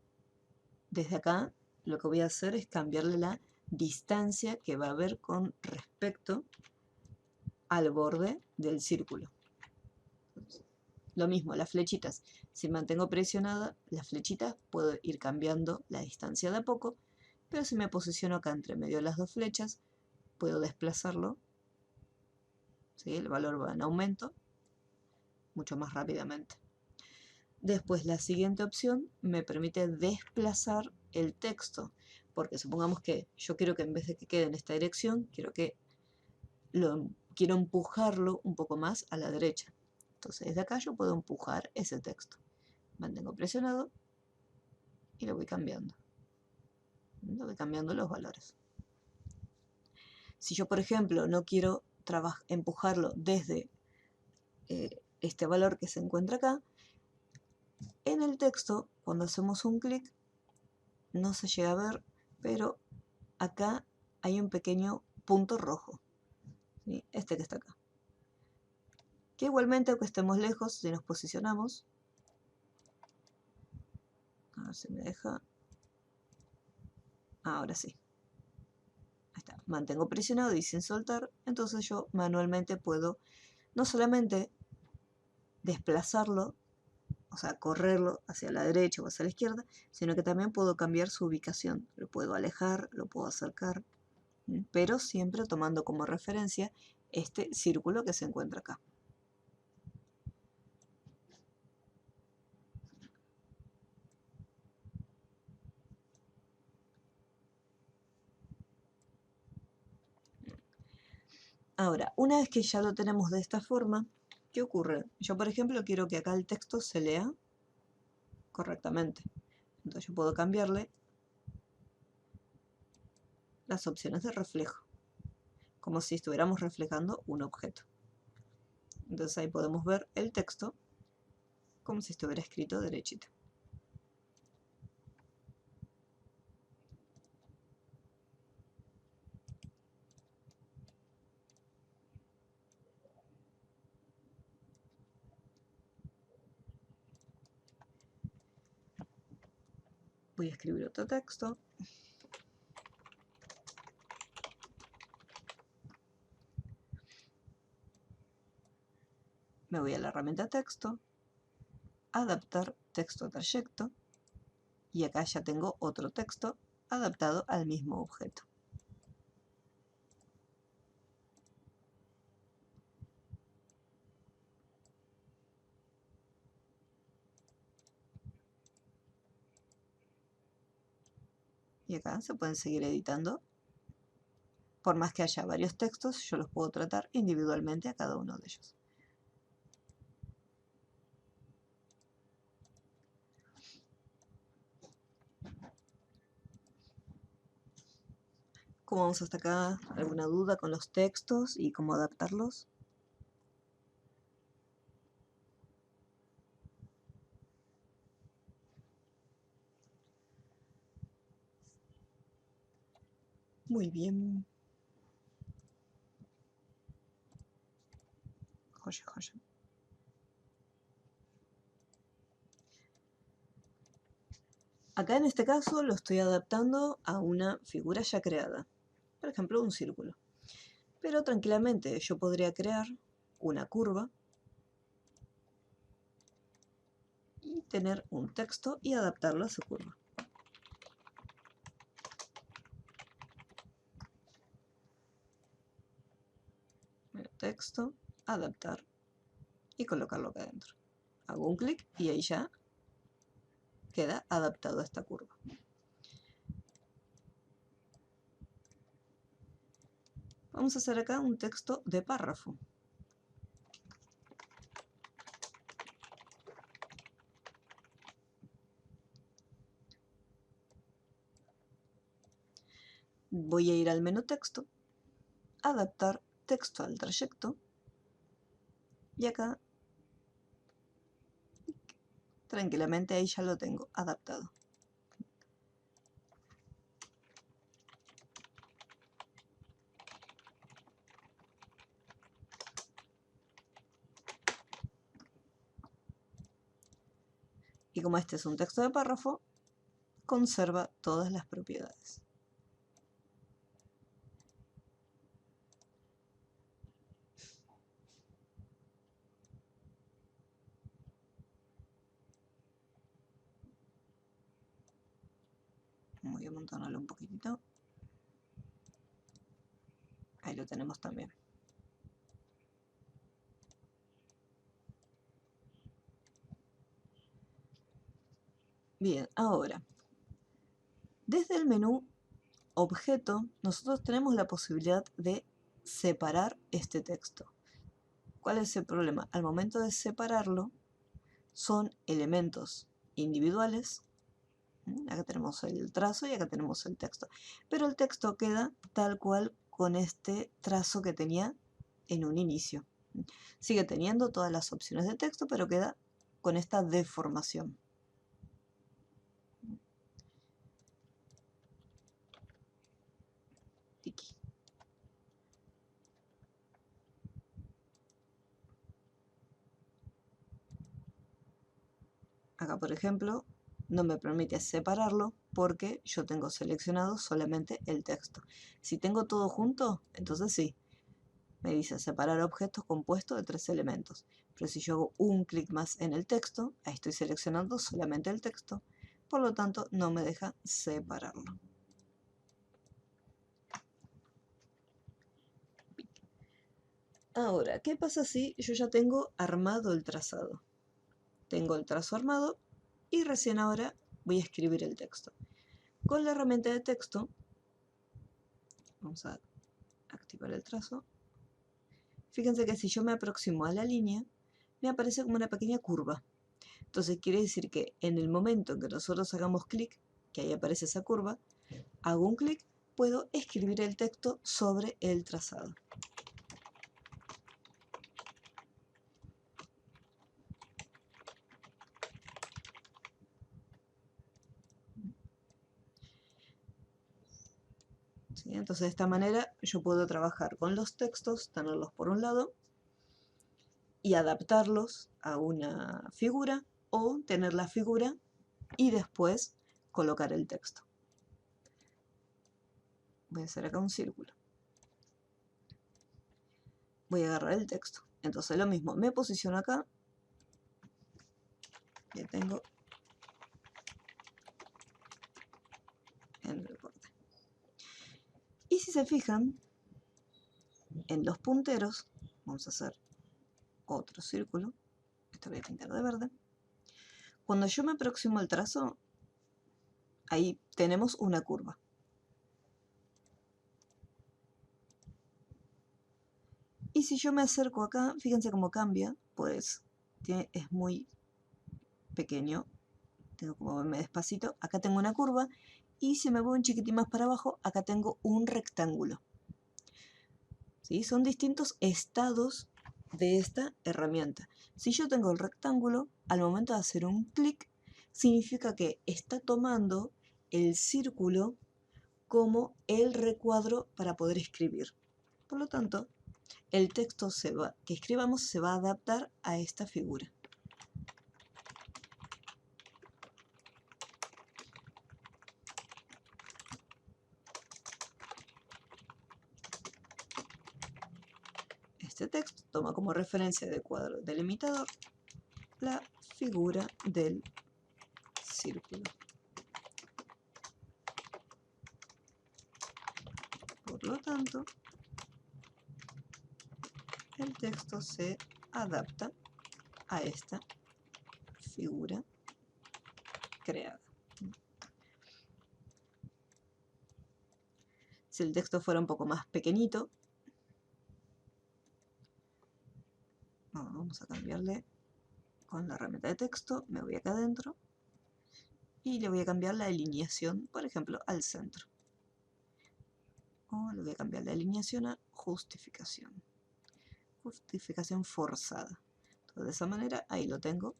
desde acá, lo que voy a hacer es cambiarle la distancia que va a haber con respecto al borde del círculo. Lo mismo, las flechitas. Si mantengo presionada las flechitas, puedo ir cambiando la distancia de a poco, pero si me posiciono acá entre medio de las dos flechas, puedo desplazarlo, ¿sí? El valor va en aumento mucho más rápidamente. Después, la siguiente opción me permite desplazar el texto, porque supongamos que yo quiero que en vez de que quede en esta dirección, quiero empujarlo un poco más a la derecha. Entonces, desde acá yo puedo empujar ese texto. Mantengo presionado y lo voy cambiando. Le voy cambiando los valores. Si yo, por ejemplo, no quiero empujarlo desde este valor que se encuentra acá, en el texto, cuando hacemos un clic, no se llega a ver, pero acá hay un pequeño punto rojo, ¿sí? Este que está acá. Que igualmente, aunque estemos lejos, si nos posicionamos, a ver si me deja, ahora sí. Ahí está. Mantengo presionado y sin soltar, entonces yo manualmente puedo no solamente desplazarlo, o sea, correrlo hacia la derecha o hacia la izquierda, sino que también puedo cambiar su ubicación. Lo puedo alejar, lo puedo acercar, pero siempre tomando como referencia este círculo que se encuentra acá. Ahora, una vez que ya lo tenemos de esta forma, ¿qué ocurre? Yo, por ejemplo, quiero que acá el texto se lea correctamente. Entonces yo puedo cambiarle las opciones de reflejo, como si estuviéramos reflejando un objeto. Entonces ahí podemos ver el texto como si estuviera escrito derechito. Voy a escribir otro texto. Me voy a la herramienta texto, adaptar texto a trayecto, y acá ya tengo otro texto adaptado al mismo objeto. Y acá se pueden seguir editando. Por más que haya varios textos, yo los puedo tratar individualmente a cada uno de ellos. ¿Cómo vamos hasta acá? ¿Alguna duda con los textos y cómo adaptarlos? Muy bien. Joya, joya. Acá en este caso lo estoy adaptando a una figura ya creada. Por ejemplo, un círculo. Pero tranquilamente yo podría crear una curva y tener un texto y adaptarlo a su curva. Bueno, texto, adaptar y colocarlo acá adentro. Hago un clic y ahí ya queda adaptado a esta curva. Vamos a hacer acá un texto de párrafo. Voy a ir al menú texto, adaptar texto al trayecto y acá tranquilamente ahí ya lo tengo adaptado. Y como este es un texto de párrafo, conserva todas las propiedades. Voy a amontonarlo un poquitito. Ahí lo tenemos también. Bien, ahora, desde el menú Objeto, nosotros tenemos la posibilidad de separar este texto. ¿Cuál es el problema? Al momento de separarlo, son elementos individuales. Acá tenemos el trazo y acá tenemos el texto. Pero el texto queda tal cual con este trazo que tenía en un inicio. Sigue teniendo todas las opciones de texto, pero queda con esta deformación. Tiki. Acá, por ejemplo, no me permite separarlo porque yo tengo seleccionado solamente el texto. Si tengo todo junto, entonces sí. Me dice separar objetos compuestos de 3 elementos. Pero si yo hago un clic más en el texto, ahí estoy seleccionando solamente el texto. Por lo tanto, no me deja separarlo. Ahora, ¿qué pasa si yo ya tengo armado el trazado? Tengo el trazo armado y recién ahora voy a escribir el texto. Con la herramienta de texto, vamos a activar el trazo. Fíjense que si yo me aproximo a la línea, me aparece como una pequeña curva. Entonces quiere decir que en el momento en que nosotros hagamos clic, que ahí aparece esa curva, hago un clic, puedo escribir el texto sobre el trazado. ¿Sí? Entonces de esta manera yo puedo trabajar con los textos, tenerlos por un lado y adaptarlos a una figura, o tener la figura y después colocar el texto. Voy a hacer acá un círculo. Voy a agarrar el texto. Entonces lo mismo, me posiciono acá, ya tengo en el recorte. Y si se fijan, en los punteros, vamos a hacer otro círculo, este voy a pintar de verde. Cuando yo me aproximo al trazo, ahí tenemos una curva. Y si yo me acerco acá, fíjense cómo cambia, pues es muy pequeño. Tengo que moverme despacito. Acá tengo una curva. Y si me voy un chiquitín más para abajo, acá tengo un rectángulo. ¿Sí? Son distintos estados de esta herramienta. Si yo tengo el rectángulo, al momento de hacer un clic, significa que está tomando el círculo como el recuadro para poder escribir. Por lo tanto, el texto que escribamos se va a adaptar a esta figura. Este texto toma como referencia de cuadro delimitador la figura del círculo. Por lo tanto, el texto se adapta a esta figura creada. Si el texto fuera un poco más pequeñito, vamos a cambiarle con la herramienta de texto, me voy acá adentro y le voy a cambiar la alineación, por ejemplo, al centro. O le voy a cambiar la alineación a justificación. Justificación forzada. Entonces, de esa manera, ahí lo tengo.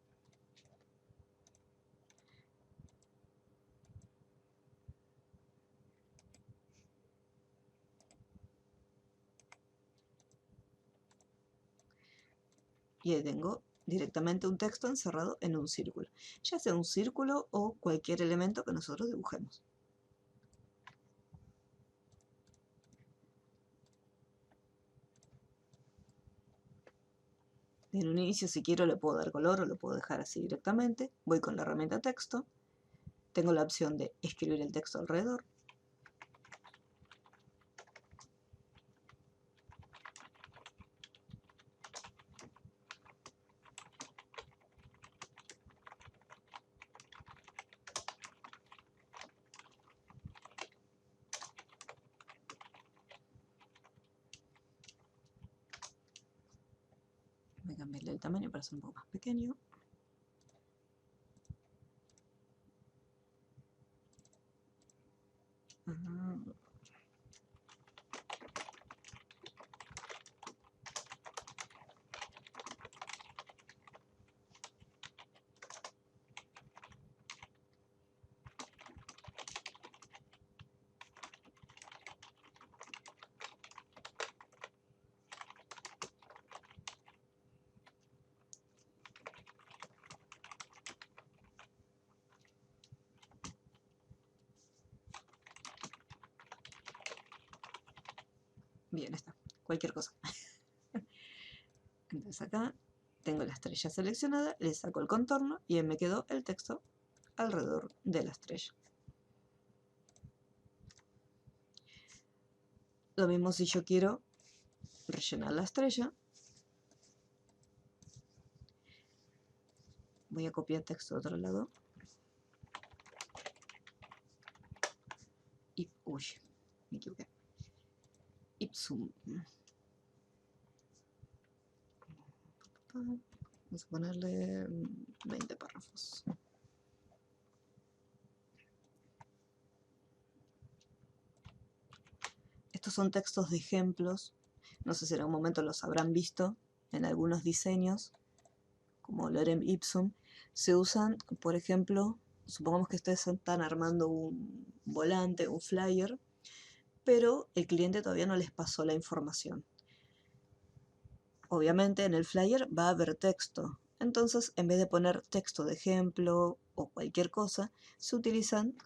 Y ahí tengo directamente un texto encerrado en un círculo. Ya sea un círculo o cualquier elemento que nosotros dibujemos. En un inicio, si quiero, le puedo dar color o lo puedo dejar así directamente. Voy con la herramienta texto tengo la opción de escribir el texto alrededor. Voy a cambiarle el tamaño para hacer un poco más pequeño. Bien, está. Cualquier cosa. Entonces acá tengo la estrella seleccionada, le saco el contorno y me quedó el texto alrededor de la estrella. Lo mismo si yo quiero rellenar la estrella. Voy a copiar texto de otro lado. Y, uy, me equivoqué. Ipsum. Vamos a ponerle 20 párrafos. Estos son textos de ejemplos. No sé si en algún momento los habrán visto en algunos diseños, como Lorem Ipsum. Se usan, por ejemplo, supongamos que ustedes están armando un volante, un flyer, pero el cliente todavía no les pasó la información. Obviamente en el flyer va a haber texto. Entonces, en vez de poner texto de ejemplo o cualquier cosa, se utilizan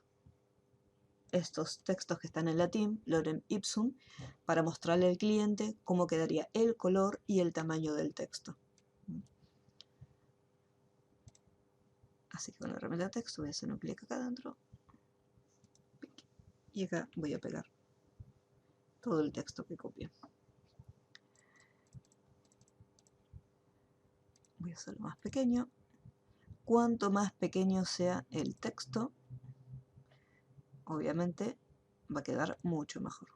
estos textos que están en latín, Lorem Ipsum, para mostrarle al cliente cómo quedaría el color y el tamaño del texto. Así que con la herramienta de texto voy a hacer un clic acá adentro y acá voy a pegar todo el texto que copié. Voy a hacerlo más pequeño. Cuanto más pequeño sea el texto, obviamente va a quedar mucho mejor.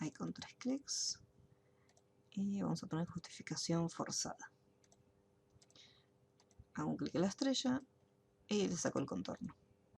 Ahí con 3 clics. Y vamos a poner justificación forzada. Hago un clic en la estrella y le saco el contorno.